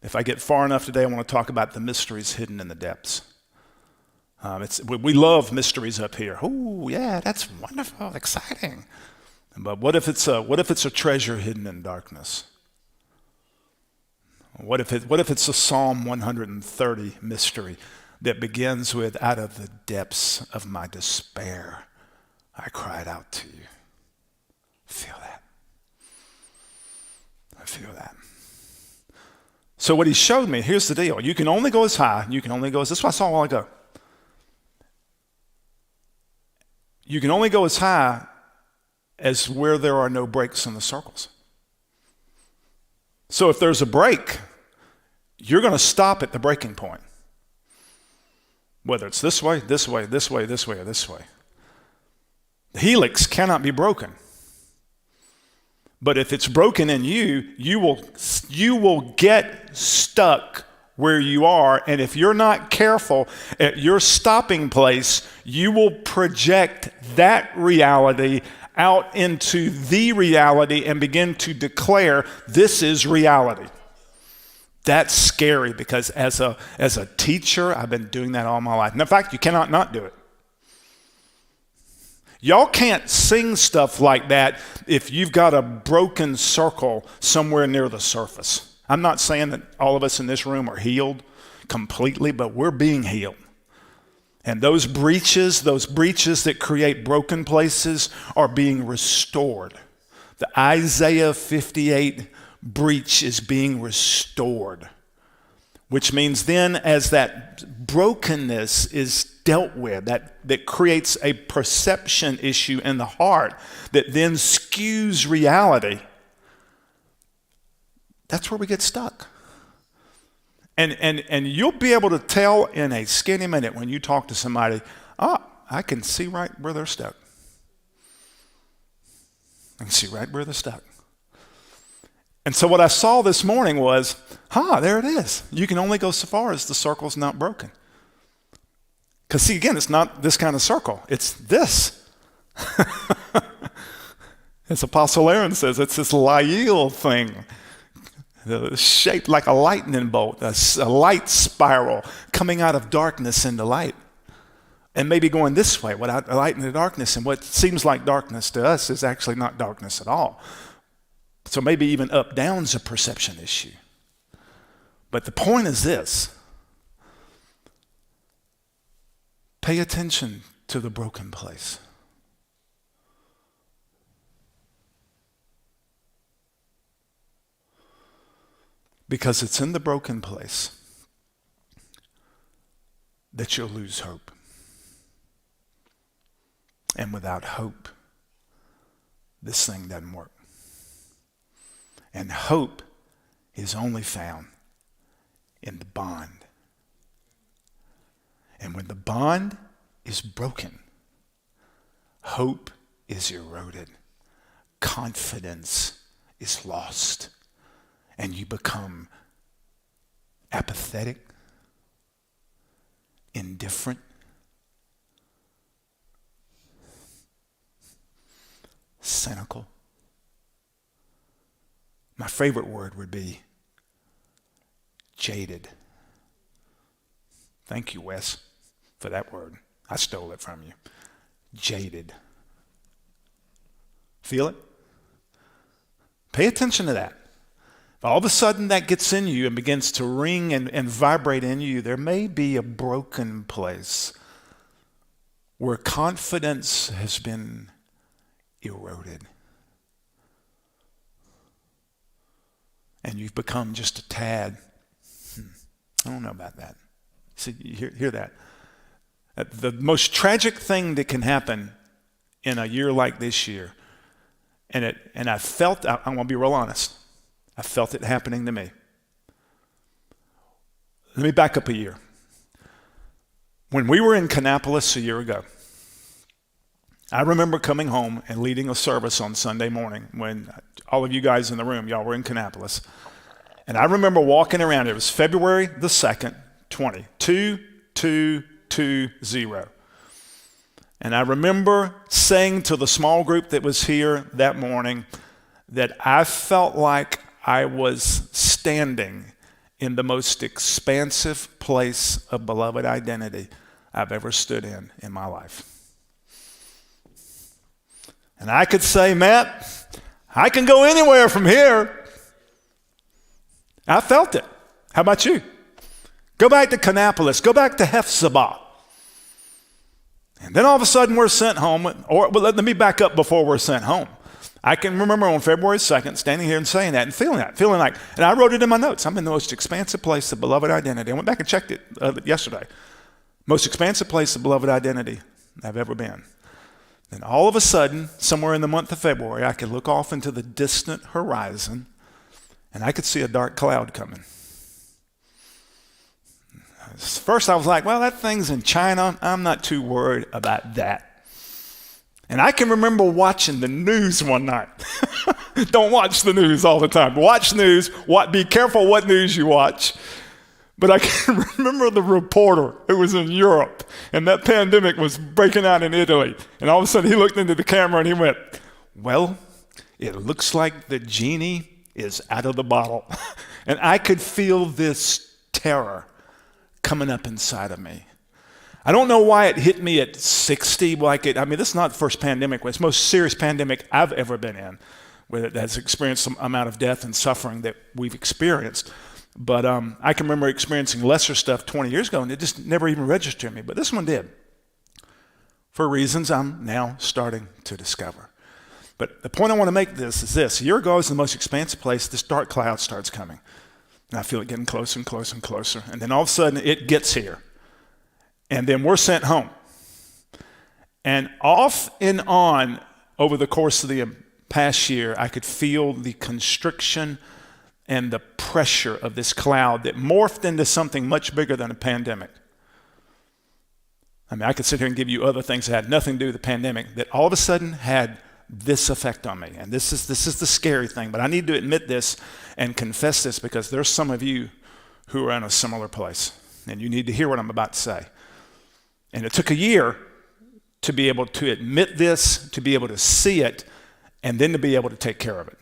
If I get far enough today, I want to talk about the mysteries hidden in the depths. We love mysteries up here. Oh, yeah, that's wonderful, exciting. But what if it's a treasure hidden in darkness? What if it's a Psalm 130 mystery that begins with, out of the depths of my despair, I cried out to you. Feel that. I feel that. So what he showed me, here's the deal. You can only go as high, you can only go as, this is what I saw a while ago. You can only go as high as where there are no breaks in the circles. So if there's a break, you're going to stop at the breaking point. Whether it's this way, this way, this way, this way, or this way. The helix cannot be broken. But if it's broken in you, you will get stuck where you are. And if you're not careful at your stopping place, you will project that reality out into the reality and begin to declare this is reality. That's scary because as a teacher, I've been doing that all my life. And in fact, you cannot not do it. Y'all can't sing stuff like that if you've got a broken circle somewhere near the surface. I'm not saying that all of us in this room are healed completely, but we're being healed. And those breaches that create broken places are being restored. The Isaiah 58 breach is being restored, which means then as that brokenness is dealt with, that creates a perception issue in the heart that then skews reality, that's where we get stuck. And you'll be able to tell in a skinny minute when you talk to somebody, I can see right where they're stuck. I can see right where they're stuck. And so what I saw this morning was, there it is. You can only go so far as the circle's not broken. Because see, again, it's not this kind of circle. It's this. As Apostle Aaron says, it's this Lael thing. Shaped like a lightning bolt, a light spiral coming out of darkness into light. And maybe going this way, without light into darkness. And what seems like darkness to us is actually not darkness at all. So maybe even up-down's a perception issue. But the point is this. Pay attention to the broken place. Because it's in the broken place that you'll lose hope. And without hope, this thing doesn't work. And hope is only found in the bond. And when the bond is broken, hope is eroded. Confidence is lost. And you become apathetic, indifferent, cynical. My favorite word would be jaded. Thank you, Wes, for that word. I stole it from you. Jaded. Feel it? Pay attention to that. If all of a sudden that gets in you and begins to ring and vibrate in you, there may be a broken place where confidence has been eroded. And you've become just a tad. I don't know about that. See, you hear that? The most tragic thing that can happen in a year like this year, and I felt, I'm going to be real honest, I felt it happening to me. Let me back up a year. When we were in Kannapolis a year ago, I remember coming home and leading a service on Sunday morning when all of you guys in the room, y'all were in Kannapolis. And I remember walking around, it was February the 2nd, 2220. And I remember saying to the small group that was here that morning that I felt like I was standing in the most expansive place of beloved identity I've ever stood in my life. And I could say, Matt, I can go anywhere from here. I felt it. How about you? Go back to Kannapolis. Go back to Hephzibah. And then all of a sudden we're sent home. Let me back up before we're sent home. I can remember on February 2nd standing here and saying that and feeling like, and I wrote it in my notes. I'm in the most expansive place of beloved identity. I went back and checked it yesterday. Most expansive place of beloved identity I've ever been. Then all of a sudden, somewhere in the month of February, I could look off into the distant horizon and I could see a dark cloud coming. First I was like, well, that thing's in China. I'm not too worried about that. And I can remember watching the news one night. Don't watch the news all the time. Watch news. Be careful what news you watch. But I can remember the reporter who was in Europe, and that pandemic was breaking out in Italy. And all of a sudden he looked into the camera and he went, well, it looks like the genie is out of the bottle. And I could feel this terror coming up inside of me. I don't know why it hit me at 60. This is not the first pandemic. It's the most serious pandemic I've ever been in, where it has experienced some amount of death and suffering that we've experienced. But I can remember experiencing lesser stuff 20 years ago, and it just never even registered me. But this one did, for reasons I'm now starting to discover. But the point I want to make is this. A year ago, I was in the most expansive place. This dark cloud starts coming. And I feel it getting closer and closer and closer. And then all of a sudden, it gets here. And then we're sent home. And off and on, over the course of the past year, I could feel the constriction and the pressure of this cloud that morphed into something much bigger than a pandemic. I could sit here and give you other things that had nothing to do with the pandemic that all of a sudden had this effect on me. And this is the scary thing, but I need to admit this and confess this because there's some of you who are in a similar place, and you need to hear what I'm about to say. And it took a year to be able to admit this, to be able to see it, and then to be able to take care of it.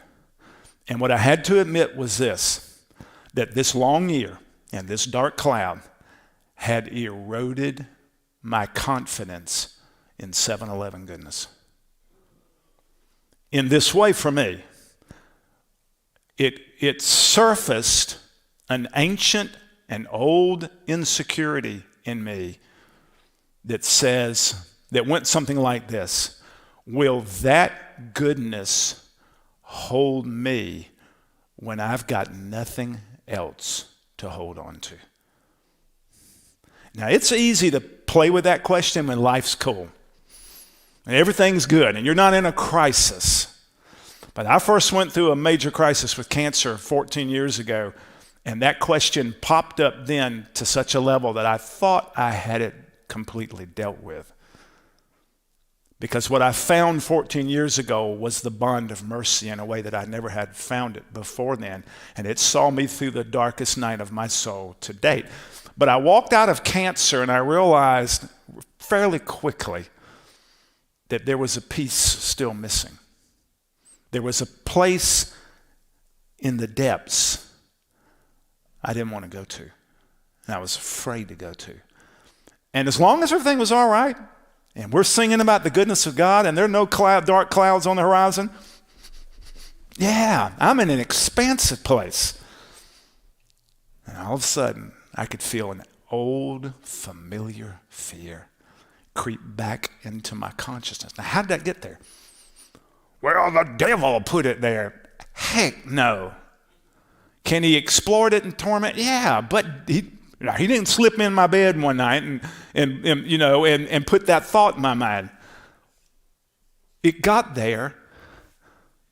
And what I had to admit was this, that this long year and this dark cloud had eroded my confidence in 7-Eleven goodness. In this way, for me, it surfaced an ancient and old insecurity in me that went something like this: will that goodness hold me when I've got nothing else to hold on to? Now, it's easy to play with that question when life's cool and everything's good and you're not in a crisis. But I first went through a major crisis with cancer 14 years ago, and that question popped up then to such a level that I thought I had it completely dealt with. Because what I found 14 years ago was the bond of mercy in a way that I never had found it before then, and it saw me through the darkest night of my soul to date. But I walked out of cancer and I realized fairly quickly that there was a piece still missing. There was a place in the depths I didn't want to go to, and I was afraid to go to. And as long as everything was all right, and we're singing about the goodness of God, and there are no dark clouds on the horizon, yeah, I'm in an expansive place. And all of a sudden, I could feel an old, familiar fear creep back into my consciousness. Now, how did that get there? Well, the devil put it there. Heck no. Can he exploit it and torment? Yeah, but he didn't slip in my bed one night and put that thought in my mind. It got there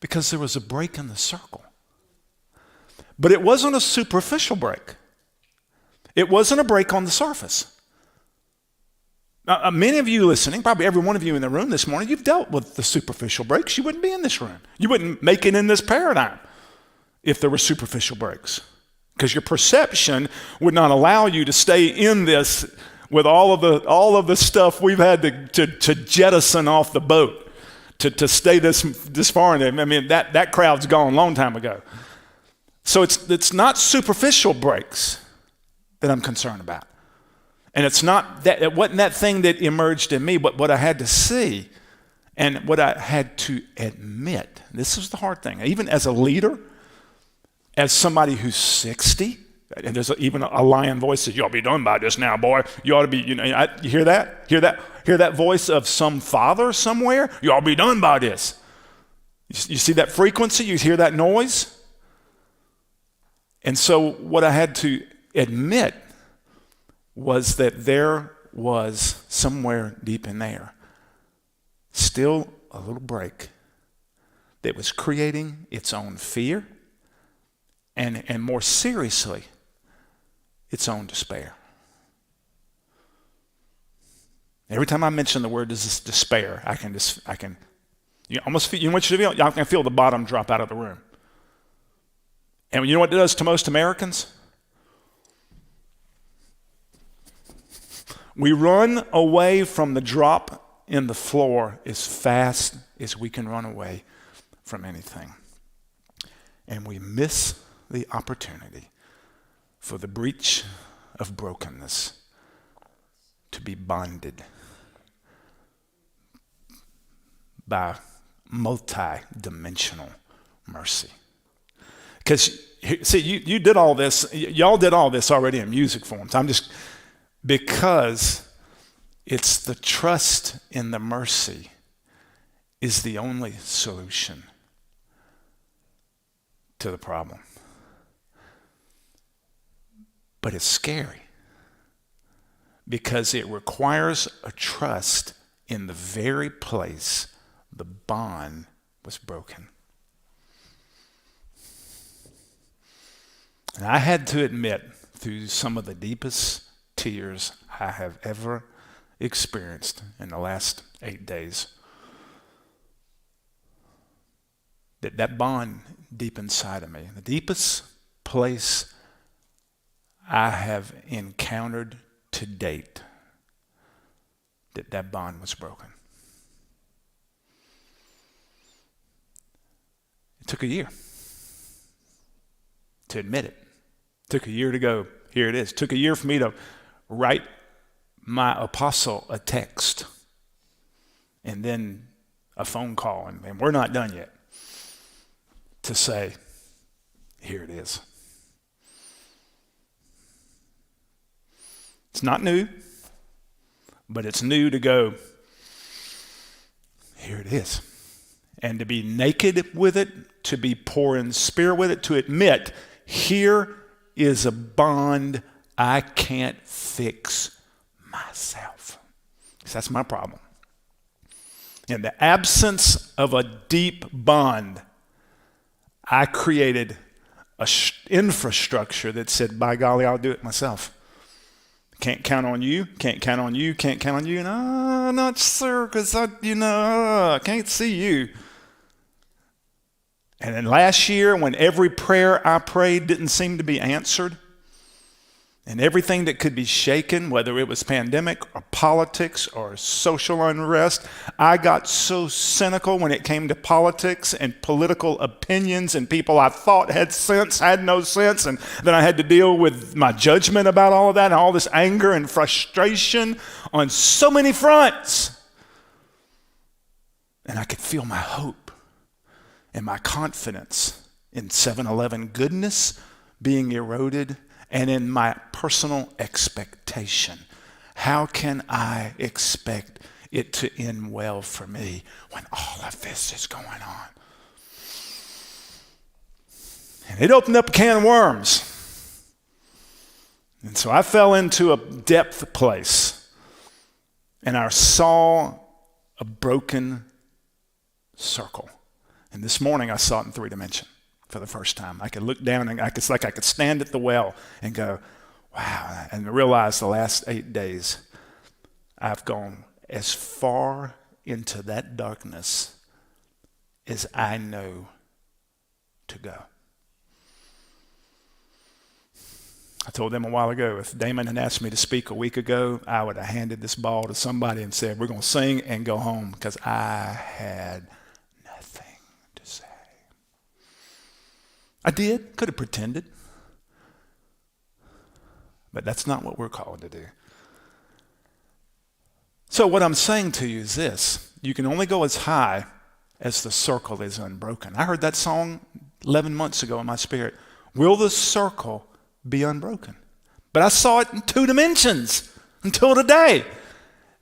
because there was a break in the circle. But it wasn't a superficial break. It wasn't a break on the surface. Now, many of you listening, probably every one of you in the room this morning, you've dealt with the superficial breaks. You wouldn't be in this room. You wouldn't make it in this paradigm if there were superficial breaks, because your perception would not allow you to stay in this with all of the stuff we've had to jettison off the boat to stay this far in there. I mean, that crowd's gone a long time ago. So it's not superficial breaks that I'm concerned about. And it wasn't that thing that emerged in me, but what I had to see and what I had to admit. This was the hard thing. Even as a leader, as somebody who's 60, and there's even a lion voice that, you ought to be done by this now, boy. You ought to be, you hear that? Hear that voice of some father somewhere? You ought to be done by this. You see that frequency? You hear that noise? And so what I had to admit was that there was somewhere deep in there still a little break that was creating its own fear and more seriously, its own despair. Every time I mention the word despair, I can almost feel, you know what you feel? I can feel the bottom drop out of the room. And you know what it does to most Americans? We run away from the drop in the floor as fast as we can run away from anything. And we miss the opportunity for the breach of brokenness to be bonded by multi-dimensional mercy. Because, see, you did all this, y'all did all this already in music forms. Because it's the trust in the mercy is the only solution to the problem. But it's scary because it requires a trust in the very place the bond was broken. And I had to admit, through some of the deepest tears I have ever experienced in the last 8 days, that bond deep inside of me, the deepest place I have encountered to date, that bond was broken. It took a year to admit it. It took a year to go, here it is. It took a year for me to write my apostle a text and then a phone call, and we're not done yet, to say, here it is. It's not new, but it's new to go, here it is. And to be naked with it, to be poor in spirit with it, to admit, here is a bond I can't fix myself. Because that's my problem. In the absence of a deep bond, I created an infrastructure that said, by golly, I'll do it myself. Can't count on you, can't count on you, can't count on you. No, I'm not sure because I can't see you. And then last year, when every prayer I prayed didn't seem to be answered, and everything that could be shaken, whether it was pandemic or politics or social unrest, I got so cynical when it came to politics and political opinions, and people I thought had sense had no sense, and then I had to deal with my judgment about all of that and all this anger and frustration on so many fronts. And I could feel my hope and my confidence in 7-Eleven goodness being eroded, and in my personal expectation. How can I expect it to end well for me when all of this is going on? And it opened up a can of worms. And so I fell into a depth place, and I saw a broken circle. And this morning I saw it in 3 dimensions. For the first time, I could look down and it's like I could stand at the well and go, wow, and realize the last 8 days I've gone as far into that darkness as I know to go. I told them a while ago, if Damon had asked me to speak a week ago, I would have handed this ball to somebody and said, we're going to sing and go home, because I had nothing to say. I did, could have pretended. But that's not what we're called to do. So what I'm saying to you is this: you can only go as high as the circle is unbroken. I heard that song 11 months ago in my spirit. Will the circle be unbroken? But I saw it in 2 dimensions until today.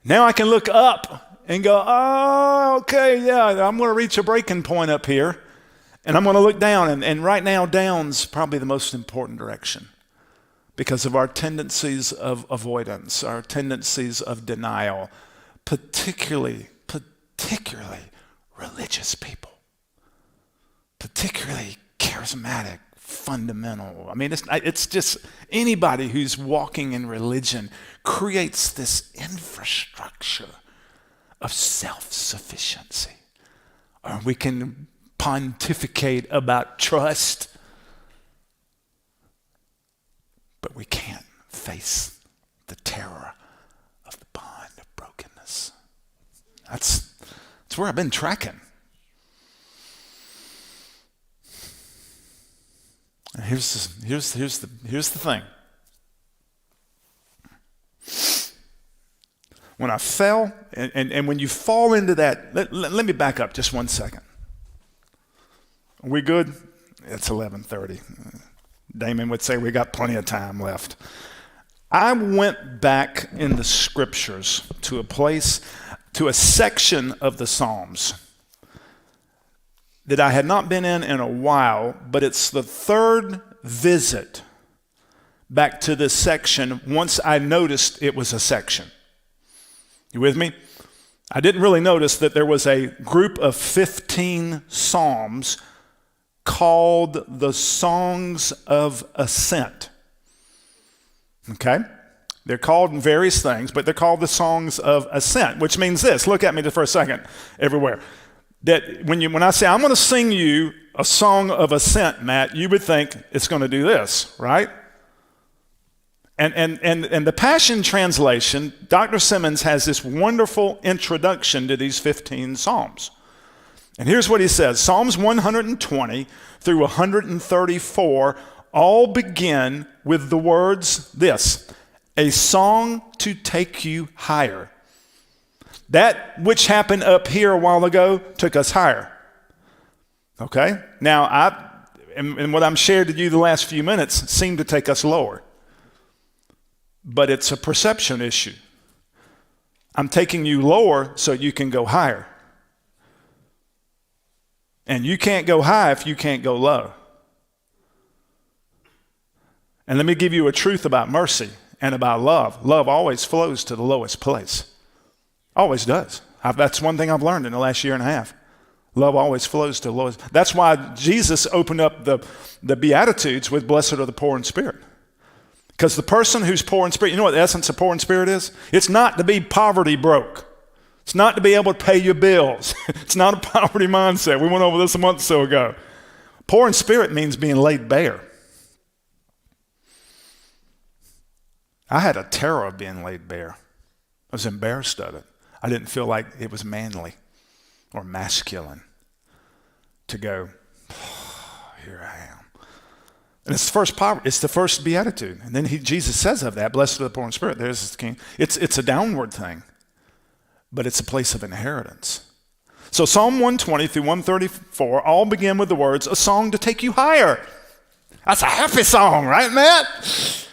Now I can look up and go, oh, okay, yeah, I'm going to reach a breaking point up here. And I'm going to look down, and right now, down's probably the most important direction because of our tendencies of avoidance, our tendencies of denial, particularly religious people, particularly charismatic, fundamental. I mean, it's just anybody who's walking in religion creates this infrastructure of self-sufficiency. Or we can pontificate about trust, but we can't face the terror of the bond of brokenness. That's where I've been tracking. And here's the thing. when I fell, and when you fall into that, let me back up just 1 second. Are we good? It's 11:30. Damon would say we got plenty of time left. I went back in the scriptures to a section of the Psalms that I had not been in a while, but it's the third visit back to this section once I noticed it was a section. You with me? I didn't really notice that there was a group of 15 Psalms called the Songs of Ascent. Okay? They're called various things, but they're called the Songs of Ascent, which means this. Look at me just for a second, everywhere. That when I say, I'm going to sing you a song of ascent, Matt, you would think it's going to do this, right? And the Passion Translation, Dr. Simmons has this wonderful introduction to these 15 Psalms. And here's what he says. Psalms 120 through 134 all begin with the words this: a song to take you higher. That which happened up here a while ago took us higher. Okay? Now, and what I'm shared to you the last few minutes seemed to take us lower. But it's a perception issue. I'm taking you lower so you can go higher. And you can't go high if you can't go low. And let me give you a truth about mercy and about love. Love always flows to the lowest place. Always does. That's one thing I've learned in the last year and a half. Love always flows to the lowest. That's why Jesus opened up the Beatitudes with blessed are the poor in spirit. Because the person who's poor in spirit, you know what the essence of poor in spirit is? It's not to be poverty broke. It's not to be able to pay your bills. It's not a poverty mindset. We went over this a month or so ago. Poor in spirit means being laid bare. I had a terror of being laid bare. I was embarrassed of it. I didn't feel like it was manly or masculine to go, oh, here I am. And it's the first poverty. It's the first beatitude. And then Jesus says of that, blessed are the poor in spirit. There's the king. It's a downward thing, but it's a place of inheritance. So Psalm 120 through 134 all begin with the words, a song to take you higher. That's a happy song, right, Matt?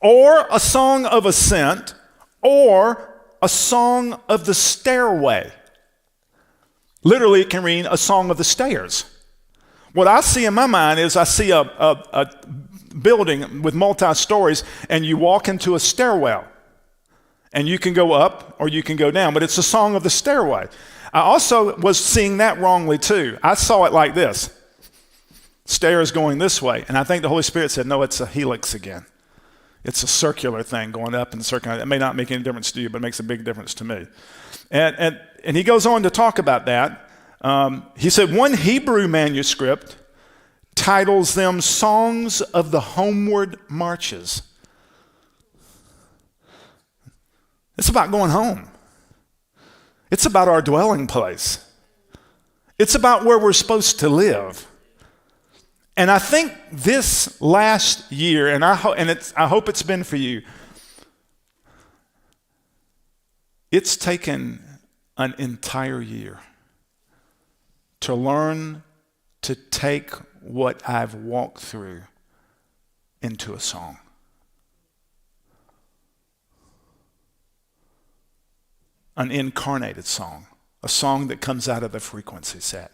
Or a song of ascent, or a song of the stairway. Literally, it can mean a song of the stairs. What I see in my mind is I see a building with multi-stories, and you walk into a stairwell. And you can go up or you can go down, but it's a song of the stairway. I also was seeing that wrongly too. I saw it like this. Stairs going this way. And I think the Holy Spirit said, no, it's a helix again. It's a circular thing going up and circular. It may not make any difference to you, but it makes a big difference to me. And he goes on to talk about that. He said one Hebrew manuscript titles them Songs of the Homeward Marches. It's about going home. It's about our dwelling place. It's about where we're supposed to live. And I think this last year, and I hope it's been for you, it's taken an entire year to learn to take what I've walked through into a song. An incarnated song, a song that comes out of the frequency set.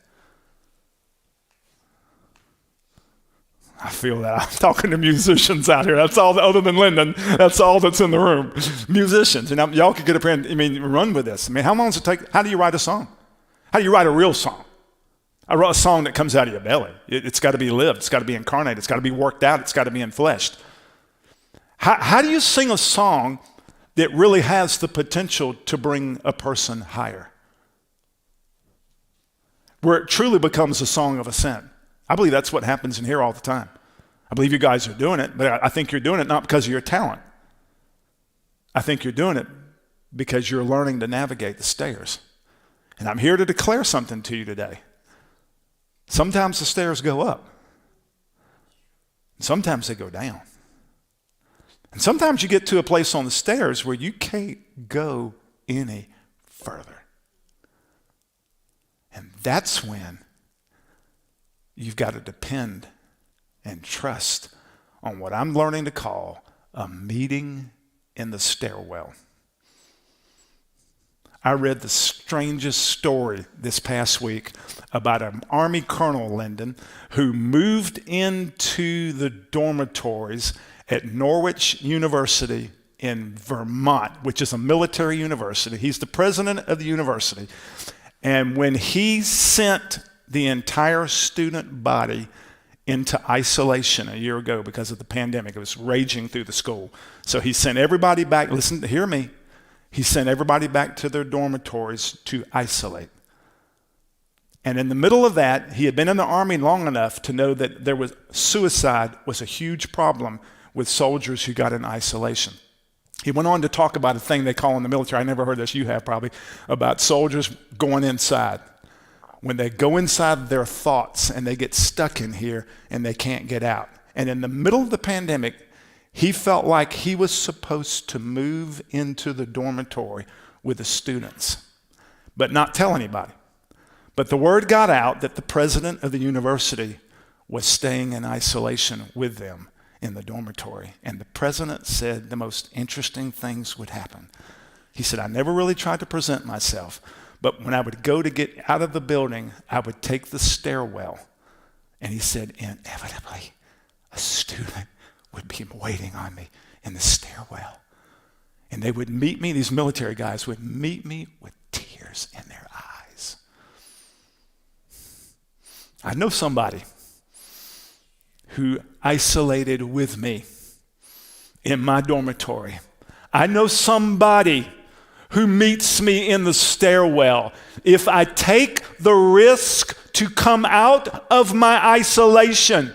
I feel that. I'm talking to musicians out here. That's all, other than Lyndon, that's all that's in the room. Musicians. And y'all could get up here and run with this. How long does it take? How do you write a song? How do you write a real song? I wrote a song that comes out of your belly. It's got to be lived. It's got to be incarnated. It's got to be worked out. It's got to be enfleshed. How do you sing a song that really has the potential to bring a person higher? Where it truly becomes a song of ascent. I believe that's what happens in here all the time. I believe you guys are doing it, but I think you're doing it not because of your talent. I think you're doing it because you're learning to navigate the stairs. And I'm here to declare something to you today. Sometimes the stairs go up. Sometimes they go down. And sometimes you get to a place on the stairs where you can't go any further. And that's when you've got to depend and trust on what I'm learning to call a meeting in the stairwell. I read the strangest story this past week about an Army colonel, Lyndon, who moved into the dormitories at Norwich University in Vermont, which is a military university. He's the president of the university. And when he sent the entire student body into isolation a year ago because of the pandemic, it was raging through the school. So he sent everybody back, listen, hear me. He sent everybody back to their dormitories to isolate. And in the middle of that, he had been in the Army long enough to know that suicide was a huge problem with soldiers who got in isolation. He went on to talk about a thing they call in the military, I never heard this, you have probably, about soldiers going inside. When they go inside their thoughts and they get stuck in here and they can't get out. And in the middle of the pandemic, he felt like he was supposed to move into the dormitory with the students, but not tell anybody. But the word got out that the president of the university was staying in isolation with them in the dormitory. And the president said the most interesting things would happen. He said, I never really tried to present myself, but when I would go to get out of the building, I would take the stairwell. And he said, inevitably, a student would be waiting on me in the stairwell. And they would meet me, these military guys would meet me with tears in their eyes. I know somebody who isolated with me in my dormitory. I know somebody who meets me in the stairwell. If I take the risk to come out of my isolation.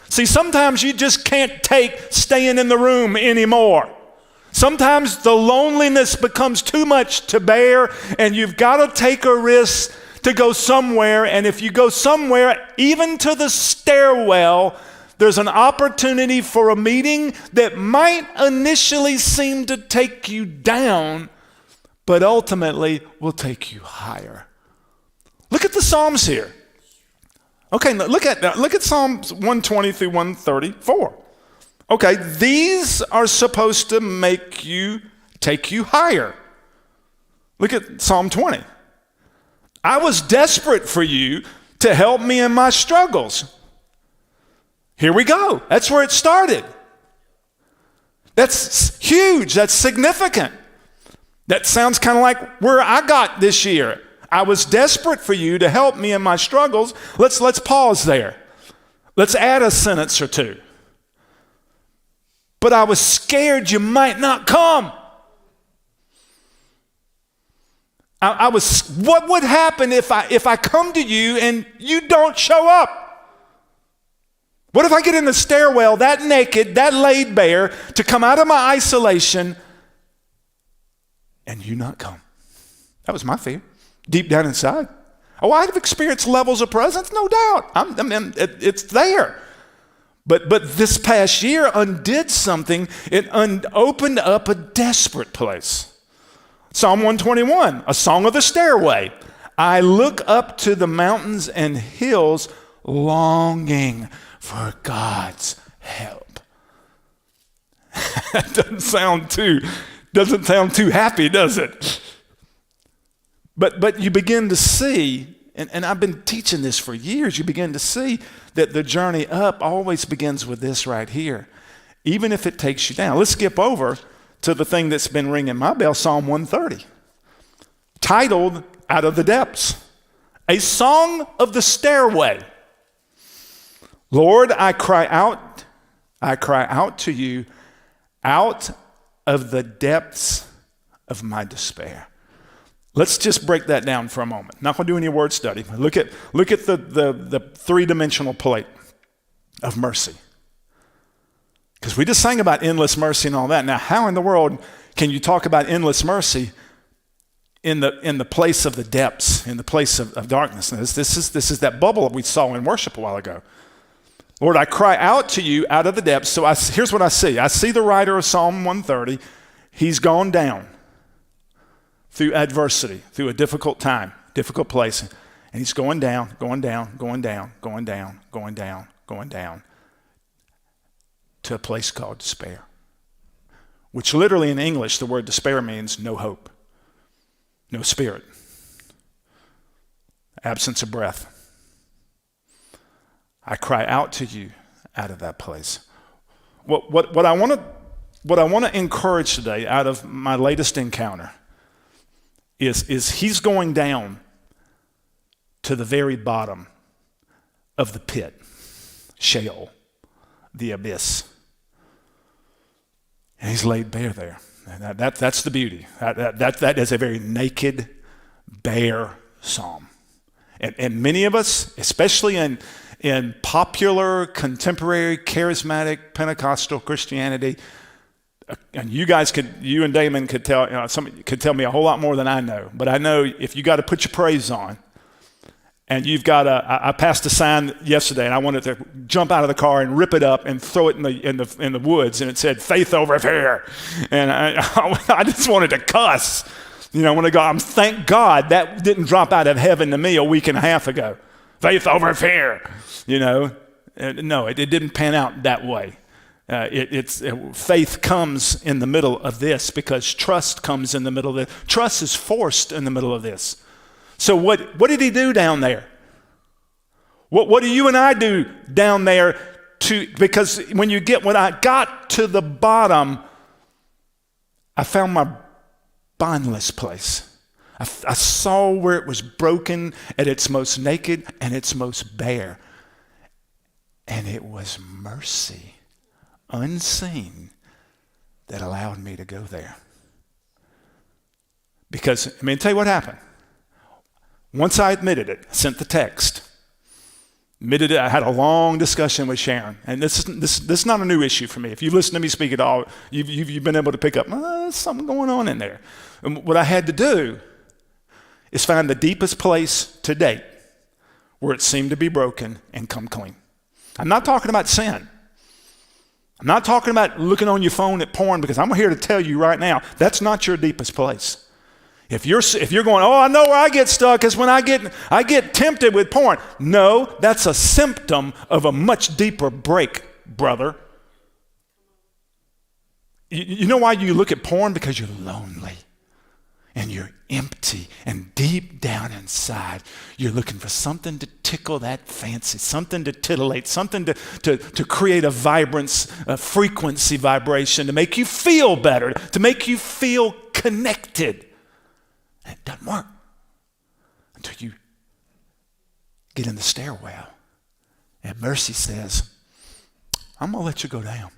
See, sometimes you just can't take staying in the room anymore. Sometimes the loneliness becomes too much to bear, and you've got to take a risk to go somewhere. And if you go somewhere, even to the stairwell, there's an opportunity for a meeting that might initially seem to take you down, but ultimately will take you higher. Look at the Psalms here. Okay, look at Psalms 120 through 134. Okay, these are supposed to take you higher. Look at Psalm 20. I was desperate for you to help me in my struggles. Here we go. That's where it started. That's huge. That's significant. That sounds kind of like where I got this year. I was desperate for you to help me in my struggles. Let's pause there. Let's add a sentence or two. But I was scared you might not come. What would happen if I come to you and you don't show up? What if I get in the stairwell that naked, that laid bare, to come out of my isolation and you not come? That was my fear, deep down inside. Oh, I've experienced levels of presence, no doubt. It's there. But this past year undid something. It opened up a desperate place. Psalm 121, a song of the stairway. I look up to the mountains and hills, longing for God's help. That doesn't sound too happy, does it? But you begin to see, and I've been teaching this for years, you begin to see that the journey up always begins with this right here, even if it takes you down. Let's skip over to the thing that's been ringing my bell, Psalm 130, titled Out of the Depths, a song of the stairway. Lord, I cry out to you out of the depths of my despair. Let's just break that down for a moment. Not going to do any word study. Look at the three-dimensional plate of mercy. Because we just sang about endless mercy and all that. Now, how in the world can you talk about endless mercy in the place of the depths, in the place of darkness? Now, this is that bubble we saw in worship a while ago. Lord, I cry out to you out of the depths. So here's what I see. I see the writer of Psalm 130. He's gone down through adversity, through a difficult time, difficult place. And he's going down, going down, going down, going down, going down, going down to a place called despair, which literally in English, the word despair means no hope, no spirit, absence of breath. I cry out to you out of that place. What I want to encourage today out of my latest encounter is he's going down to the very bottom of the pit, Sheol, the abyss. And he's laid bare there. And that's the beauty. That is a very naked, bare psalm. And many of us, especially in popular, contemporary, charismatic, Pentecostal Christianity, and you and Damon could tell me a whole lot more than I know. But I know if you got to put your praise on, and you've got I passed a sign yesterday, and I wanted to jump out of the car and rip it up and throw it in the woods, and it said "Faith over fear," and I just wanted to cuss. When I go, thank God that didn't drop out of heaven to me a week and a half ago. Faith over fear. No, it didn't pan out that way. Faith comes in the middle of this because trust comes in the middle of this. Trust is forced in the middle of this. So what did he do down there? What do you and I do down there because when I got to the bottom, I found my bondless place. I saw where it was broken at its most naked and its most bare. And it was mercy, unseen, that allowed me to go there. Because, tell you what happened. Once I admitted it, I sent the text. Admitted it, I had a long discussion with Sharon. And this is not a new issue for me. If you listen to me speak at all, you've been able to pick up, there's something going on in there. And what I had to do is find the deepest place to date where it seemed to be broken and come clean. I'm not talking about sin. I'm not talking about looking on your phone at porn, because I'm here to tell you right now, that's not your deepest place. If you're going, I know where I get stuck is when I get tempted with porn. No, that's a symptom of a much deeper break, brother. You know why you look at porn? Because you're lonely and you're empty, and deep down inside, you're looking for something to tickle that fancy, something to titillate, something to create a vibrance, a frequency vibration, to make you feel better, to make you feel connected. And it doesn't work until you get in the stairwell. And mercy says, I'm going to let you go down.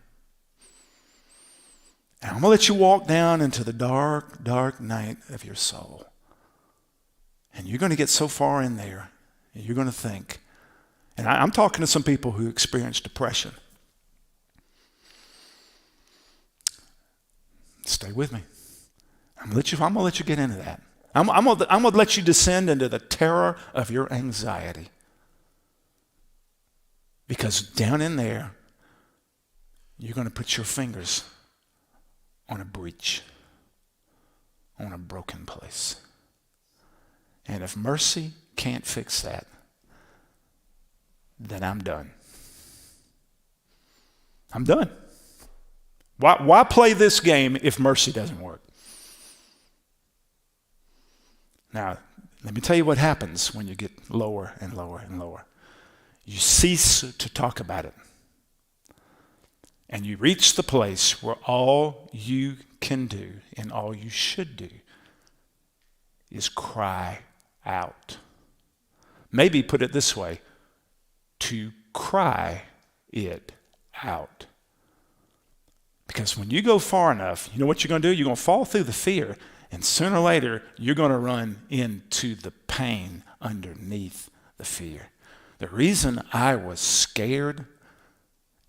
And I'm going to let you walk down into the dark, dark night of your soul. And you're going to get so far in there, and you're going to think, and I'm talking to some people who experience depression. Stay with me. I'm going to let you get into that. I'm going to let you descend into the terror of your anxiety. Because down in there, you're going to put your fingers on a breach, on a broken place. And if mercy can't fix that, then I'm done. I'm done. Why play this game if mercy doesn't work? Now, let me tell you what happens when you get lower and lower and lower. You cease to talk about it. And you reach the place where all you can do and all you should do is cry out. Maybe put it this way, to cry it out. Because when you go far enough, you know what you're going to do? You're going to fall through the fear, and sooner or later, you're going to run into the pain underneath the fear. The reason I was scared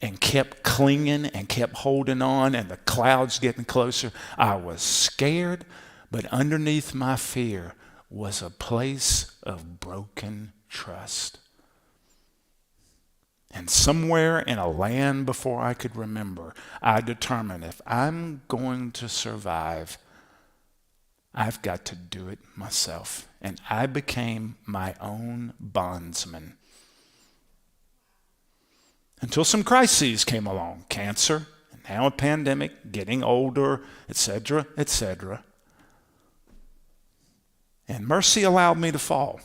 and kept clinging and kept holding on, and the clouds getting closer, I was scared, but underneath my fear was a place of broken trust. And somewhere in a land before I could remember, I determined if I'm going to survive, I've got to do it myself. And I became my own bondsman. Until some crises came along, cancer, and now a pandemic, getting older, etc., etc. And mercy allowed me to fall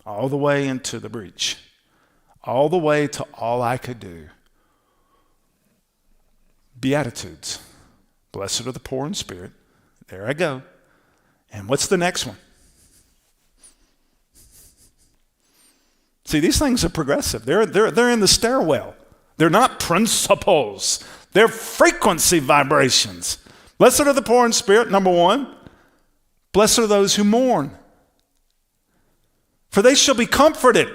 all the way into the breach, all the way to all I could do. Beatitudes. Blessed are the poor in spirit. There I go. And what's the next one? See, these things are progressive. They're in the stairwell. They're not principles. They're frequency vibrations. Blessed are the poor in spirit, number one. Blessed are those who mourn, for they shall be comforted.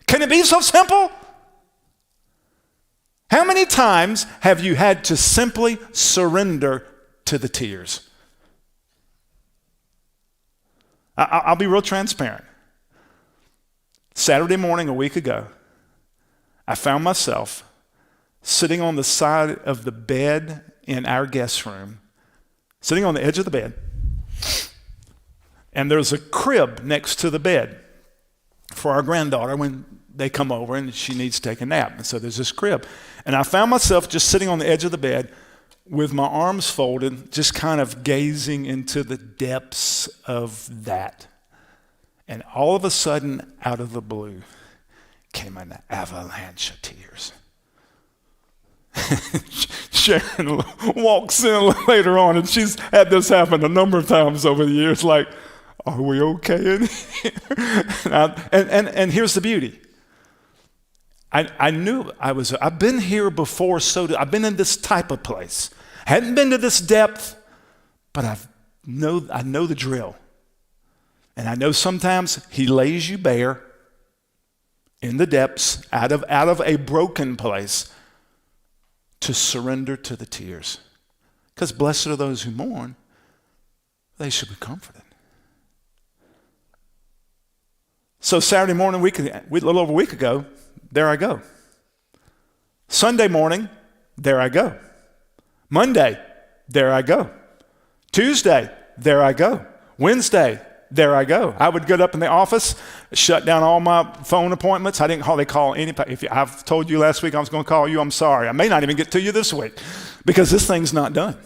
Can it be so simple? How many times have you had to simply surrender to the tears? I'll be real transparent. Saturday morning a week ago, I found myself sitting on the side of the bed in our guest room, sitting on the edge of the bed, and there's a crib next to the bed for our granddaughter when they come over and she needs to take a nap. And so there's this crib. And I found myself just sitting on the edge of the bed with my arms folded, just kind of gazing into the depths of that. And all of a sudden, out of the blue, came an avalanche of tears. Sharon walks in later on, and she's had this happen a number of times over the years, like, are we okay in here? And here's the beauty. I knew I've been here before, I've been in this type of place. Hadn't been to this depth, but I know the drill. And I know sometimes he lays you bare in the depths, out of a broken place, to surrender to the tears. Because blessed are those who mourn, they should be comforted. So Saturday morning, a little over a week ago, there I go. Sunday morning, there I go. Monday, there I go. Tuesday, there I go. Wednesday, there I go. I would get up in the office, shut down all my phone appointments. I didn't hardly call anybody. I've told you last week I was going to call you, I'm sorry. I may not even get to you this week because this thing's not done.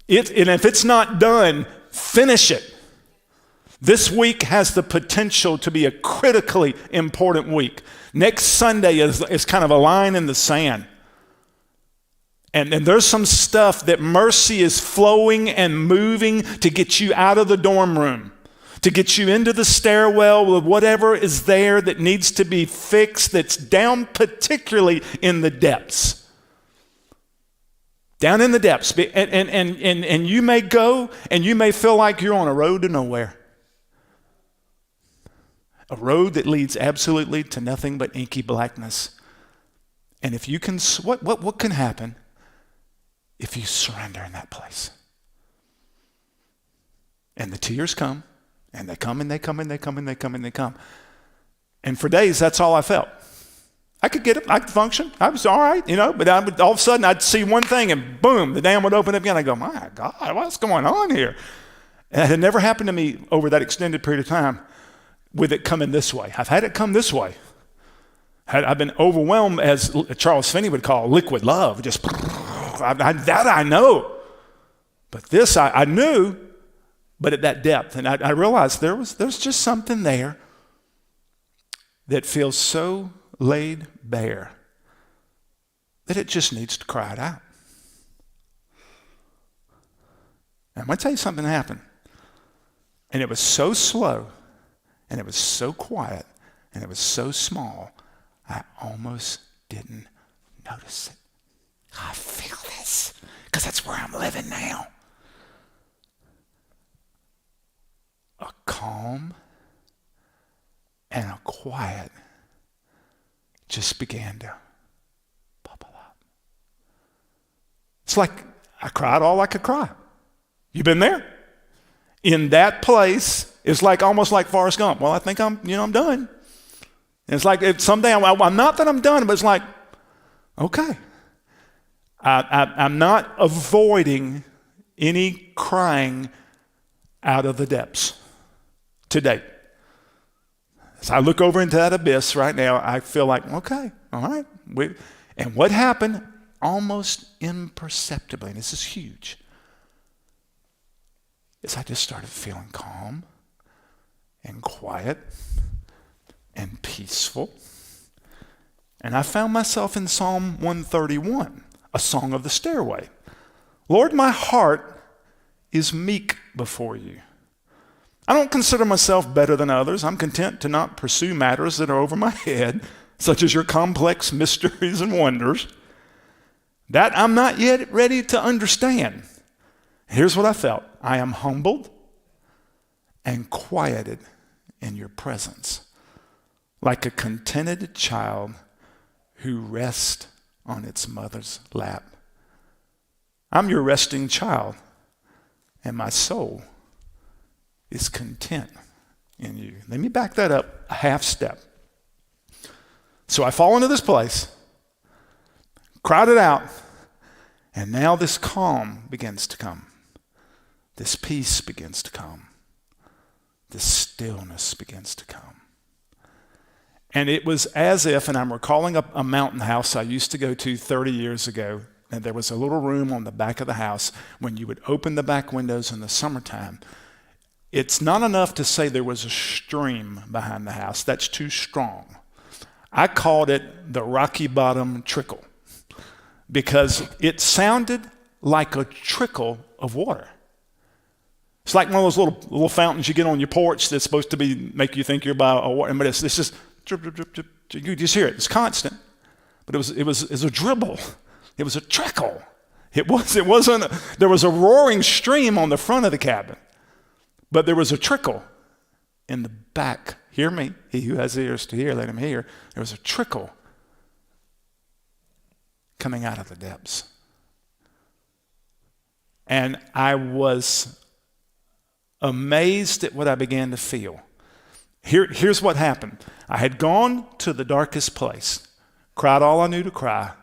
And if it's not done, finish it. This week has the potential to be a critically important week. Next Sunday is kind of a line in the sand. And there's some stuff that mercy is flowing and moving to get you out of the dorm room, to get you into the stairwell with whatever is there that needs to be fixed, that's down particularly in the depths. Down in the depths. And you may go and you may feel like you're on a road to nowhere. A road that leads absolutely to nothing but inky blackness. And if you can, what can happen if you surrender in that place? And the tears come, and they come, and they come, and they come, and they come, and they come. And for days, that's all I felt. I could get it, I could function, I was all right, but all of a sudden I'd see one thing and boom, the dam would open up again. I go, my God, what's going on here? And it had never happened to me over that extended period of time with it coming this way. I've had it come this way. I've been overwhelmed, as Charles Finney would call liquid love, just that I know. But this I knew, but at that depth. And I realized there's just something there that feels so laid bare that it just needs to cry it out. And I'm going to tell you something happened. And it was so slow, and it was so quiet, and it was so small, I almost didn't notice it. I feel this because that's where I'm living now. A calm and a quiet just began to bubble up. It's like I cried all I could cry. You been there? In that place, it's like almost like Forrest Gump. Well, I think I'm done. And it's like someday I'm not that I'm done, but it's like, okay. I'm not avoiding any crying out of the depths to date. As I look over into that abyss right now, I feel like, okay, all right. And what happened almost imperceptibly, and this is huge, is I just started feeling calm and quiet and peaceful. And I found myself in Psalm 131, a song of the stairway. Lord, my heart is meek before you. I don't consider myself better than others. I'm content to not pursue matters that are over my head, such as your complex mysteries and wonders, that I'm not yet ready to understand. Here's what I felt. I am humbled and quieted in your presence, like a contented child who rests on its mother's lap. I'm your resting child, and my soul is content in you. Let me back that up a half step. So I fall into this place, crowded out, and now this calm begins to come. This peace begins to come. This stillness begins to come. And it was as if, and I'm recalling a mountain house I used to go to 30 years ago, and there was a little room on the back of the house. When you would open the back windows in the summertime, it's not enough to say there was a stream behind the house. That's too strong. I called it the Rocky Bottom Trickle because it sounded like a trickle of water. It's like one of those little fountains you get on your porch that's supposed to make you think you're by a water, but it's just drip, drip, drip, drip. You just hear it. It's constant, but it was a dribble. It was a trickle. It wasn't. There was a roaring stream on the front of the cabin, but there was a trickle in the back. Hear me. He who has ears to hear, let him hear. There was a trickle coming out of the depths. And I was amazed at what I began to feel. Here's what happened. I had gone to the darkest place, cried all I knew to cry,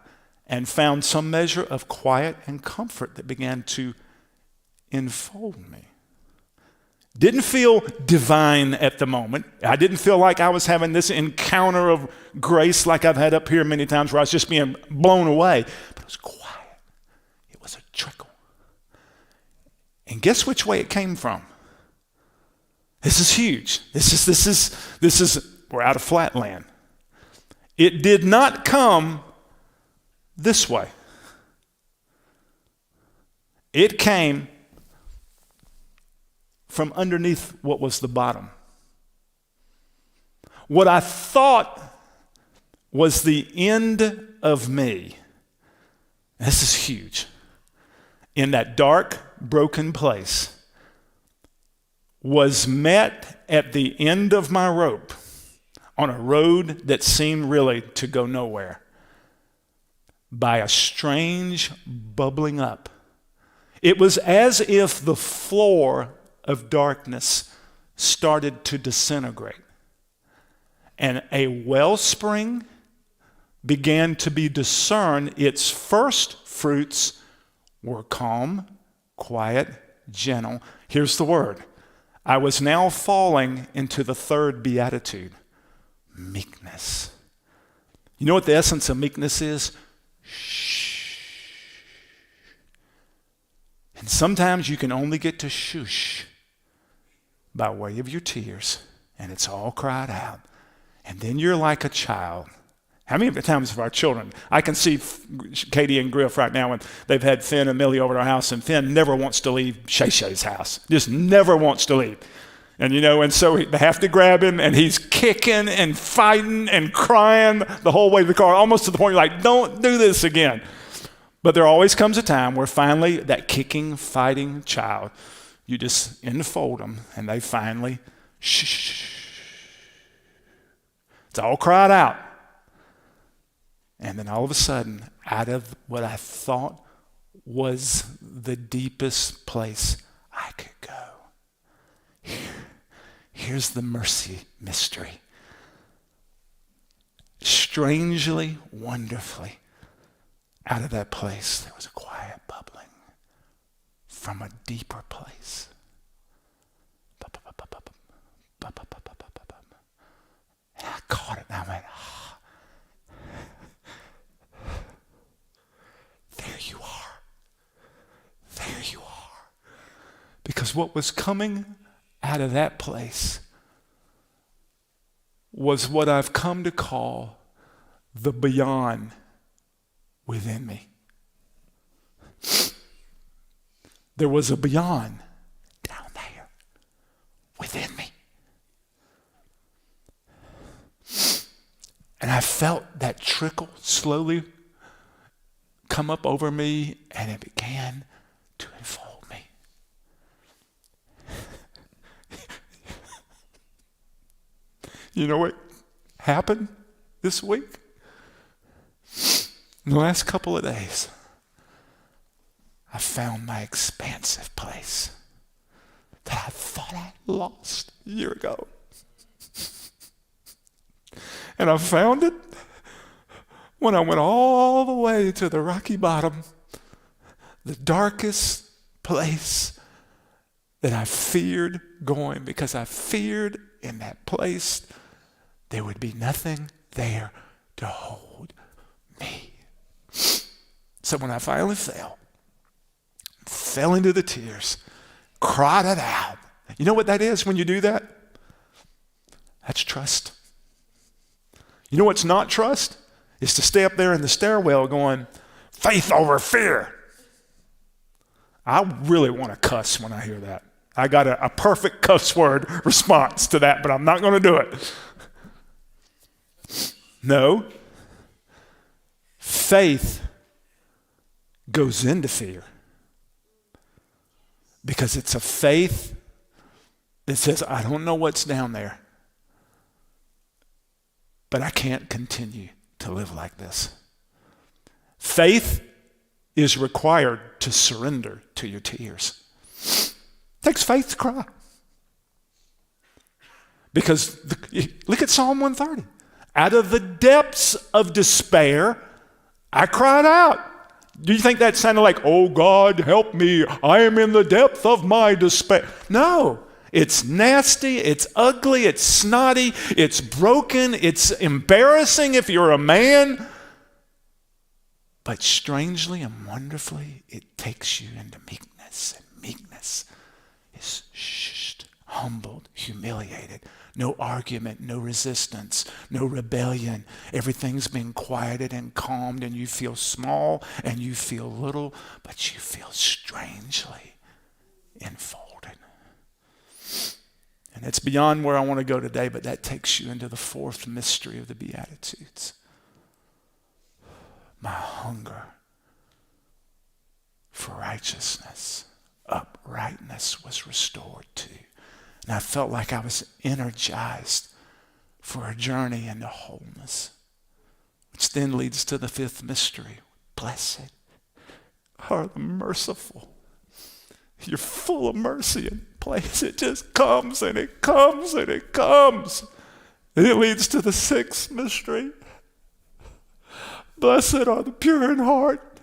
and found some measure of quiet and comfort that began to enfold me. Didn't feel divine at the moment. I didn't feel like I was having this encounter of grace like I've had up here many times where I was just being blown away. But it was quiet. It was a trickle. And guess which way it came from? This is huge. This is we're out of flatland. It did not come this way. It came from underneath what was the bottom. What I thought was the end of me, this is huge, in that dark, broken place, was met at the end of my rope on a road that seemed really to go nowhere by a strange bubbling up. It was as if the floor of darkness started to disintegrate, and a wellspring began to be discerned. Its first fruits were calm, quiet, gentle. Here's the word. I was now falling into the third beatitude, meekness. You know what the essence of meekness is? Shh. And sometimes you can only get to shush by way of your tears, and it's all cried out. And then you're like a child. How many times of our children, I can see Katie and Griff right now, and they've had Finn and Millie over at our house, and Finn never wants to leave Shay Shay's house. Just never wants to leave. And and so they have to grab him, and he's kicking and fighting and crying the whole way to the car, almost to the point you're like, don't do this again. But there always comes a time where finally that kicking, fighting child, you just enfold them, and they finally, shh. It's all cried out. And then all of a sudden, out of what I thought was the deepest place I could go, here's the mercy mystery. Strangely, wonderfully, out of that place, there was a quiet bubbling from a deeper place. And I caught it and I went, there you are. There you are. Because what was coming out of that place was what I've come to call the beyond within me. There was a beyond down there within me. And I felt that trickle slowly come up over me, and it began to enfold me. You know what happened this week? In the last couple of days, I found my expansive place that I thought I lost a year ago. And I found it when I went all the way to the rocky bottom, the darkest place that I feared going, because I feared in that place there would be nothing there to hold me. So when I finally fell into the tears, cried it out. You know what that is when you do that? That's trust. You know what's not trust? Is to stay up there in the stairwell going, faith over fear. I really want to cuss when I hear that. I got a perfect cuss word response to that, but I'm not going to do it. No. Faith goes into fear. Because it's a faith that says, I don't know what's down there, but I can't continue to live like this. Faith is required to surrender to your tears. It takes faith to cry. Because look at Psalm 130. Out of the depths of despair, I cried out. Do you think that sounded like, oh God, help me, I am in the depth of my despair? No. It's nasty, it's ugly, it's snotty, it's broken, it's embarrassing if you're a man. But strangely and wonderfully, it takes you into meekness. And meekness is humbled, humiliated. No argument, no resistance, no rebellion. Everything's been quieted and calmed, and you feel small and you feel little, but you feel strangely enfolded. And it's beyond where I want to go today, but that takes you into the fourth mystery of the Beatitudes. My hunger for righteousness, uprightness was restored too. And I felt like I was energized for a journey into wholeness, which then leads to the fifth mystery. Blessed are the merciful. You're full of mercy and place. It just comes and it comes and it comes. And it leads to the sixth mystery. Blessed are the pure in heart,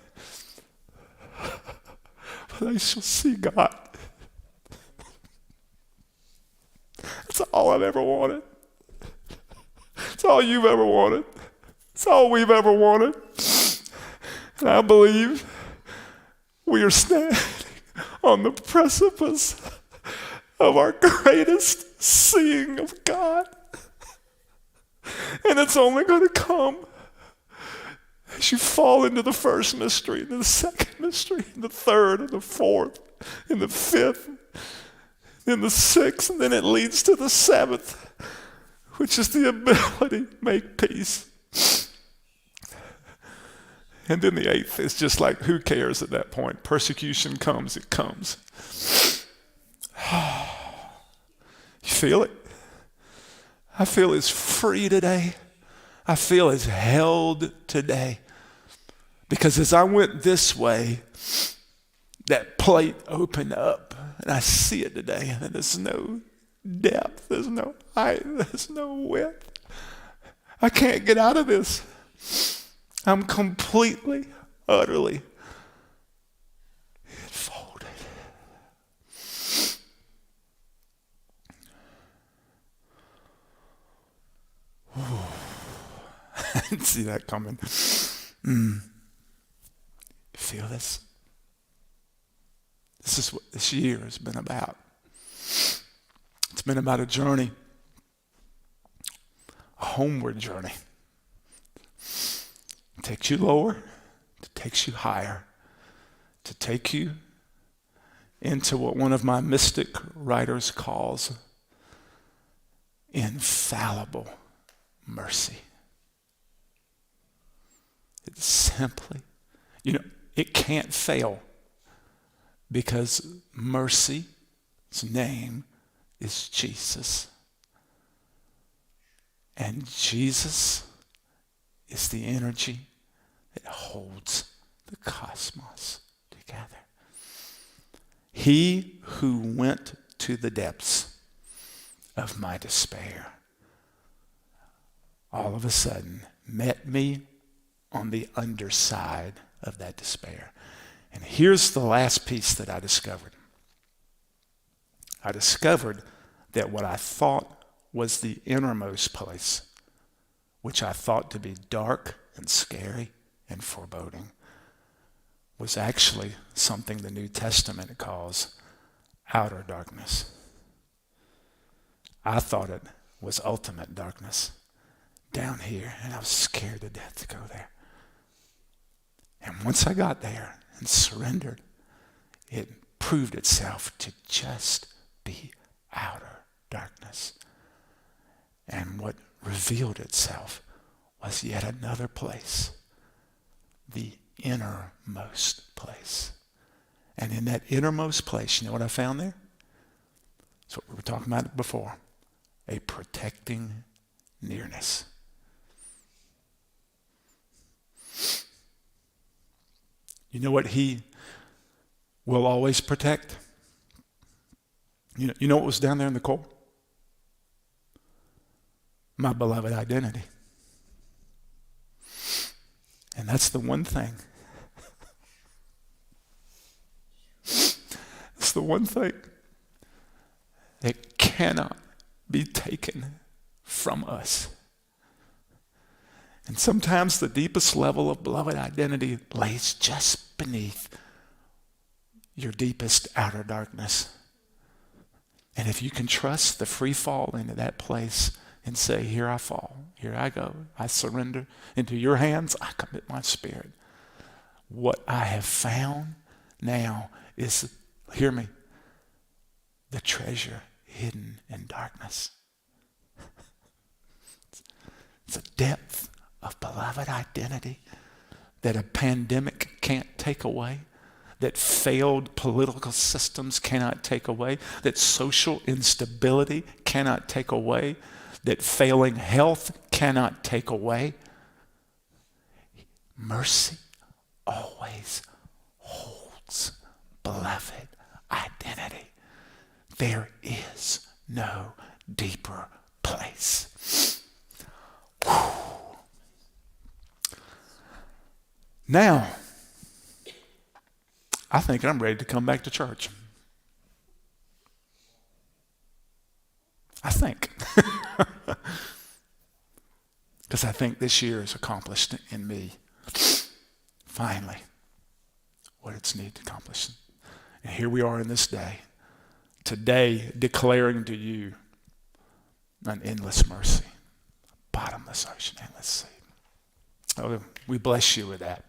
for they shall see God. That's all I've ever wanted. It's all you've ever wanted. It's all we've ever wanted. And I believe we are standing on the precipice of our greatest seeing of God. And it's only going to come as you fall into the first mystery, into the second mystery, and the third, and the fourth, and the fifth, and the sixth, and then it leads to the seventh, which is the ability to make peace. And then the eighth is just like, who cares at that point? Persecution comes, it comes. You feel it? I feel as free today. I feel as held today. Because as I went this way, that plate opened up, and I see it today, and there's no depth, there's no height, there's no width. I can't get out of this. I'm completely, utterly enfolded. didn't see that coming. Feel this? This is what this year has been about. It's been about a journey, a homeward journey. It takes you lower, it takes you higher, to take you into what one of my mystic writers calls infallible mercy. It's simply, it can't fail because mercy's name is Jesus. And Jesus is the energy that holds the cosmos together. He who went to the depths of my despair, all of a sudden met me on the underside of that despair. And here's the last piece that I discovered. I discovered that what I thought was the innermost place, which I thought to be dark and scary and foreboding, was actually something the New Testament calls outer darkness. I thought it was ultimate darkness down here, and I was scared to death to go there. And once I got there and surrendered, it proved itself to just be outer darkness. And what revealed itself was yet another place, the innermost place. And in that innermost place, you know what I found there? That's what we were talking about before. A protecting nearness. You know what he will always protect? You know what was down there in the core? My beloved identity. And that's the one thing. It's the one thing that cannot be taken from us. And sometimes the deepest level of beloved identity lays just beneath your deepest outer darkness. And if you can trust the free fall into that place and say, here I fall, here I go, I surrender into your hands, I commit my spirit. What I have found now is, hear me, the treasure hidden in darkness. It's a depth of beloved identity that a pandemic can't take away, that failed political systems cannot take away, that social instability cannot take away, that failing health cannot take away. Mercy always holds beloved identity. There is no deeper place. Whew. Now, I think I'm ready to come back to church. I think. Because I think this year has accomplished in me, finally, what it's needed to accomplish. And here we are in this day, today declaring to you an endless mercy, a bottomless ocean, endless sea. Oh, we bless you with that.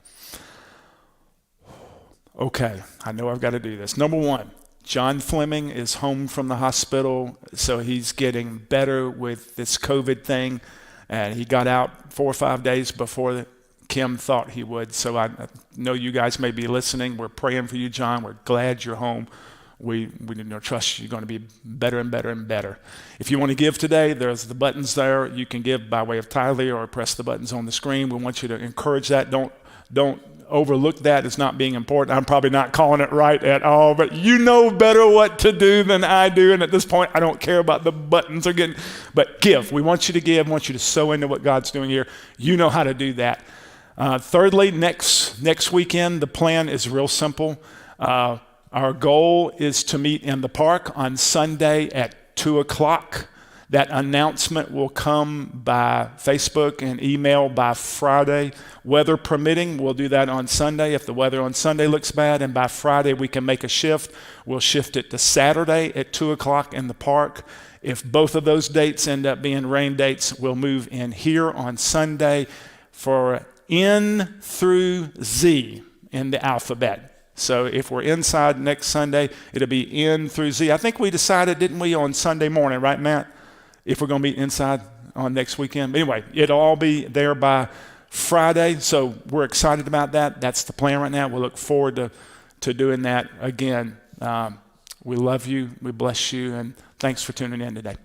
Okay, I know I've got to do this. Number one, John Fleming is home from the hospital, so he's getting better with this COVID thing, and he got out 4 or 5 days before Kim thought he would. So I know you guys may be listening. We're praying for you, John. We're glad you're home. We trust you're going to be better and better and better. If you want to give today, there's the buttons there. You can give by way of tithely or press the buttons on the screen. We want you to encourage that. Don't overlook that as not being important. I'm probably not calling it right at all, but you know better what to do than I do. And at this point, I don't care about the buttons again, but give. We want you to give. We want you to sow into what God's doing here. You know how to do that. Thirdly, next weekend, the plan is real simple. Our goal is to meet in the park on Sunday at 2:00. That announcement will come by Facebook and email by Friday. Weather permitting, we'll do that on Sunday if the weather on Sunday looks bad, and by Friday we can make a shift. We'll shift it to Saturday at 2 o'clock in the park. If both of those dates end up being rain dates, we'll move in here on Sunday for N through Z in the alphabet. So if we're inside next Sunday, it'll be N through Z. I think we decided, didn't we, on Sunday morning, right, Matt? If we're going to be inside on next weekend. But anyway, it'll all be there by Friday. So we're excited about that. That's the plan right now. We look forward to doing that again. We love you. We bless you. And thanks for tuning in today.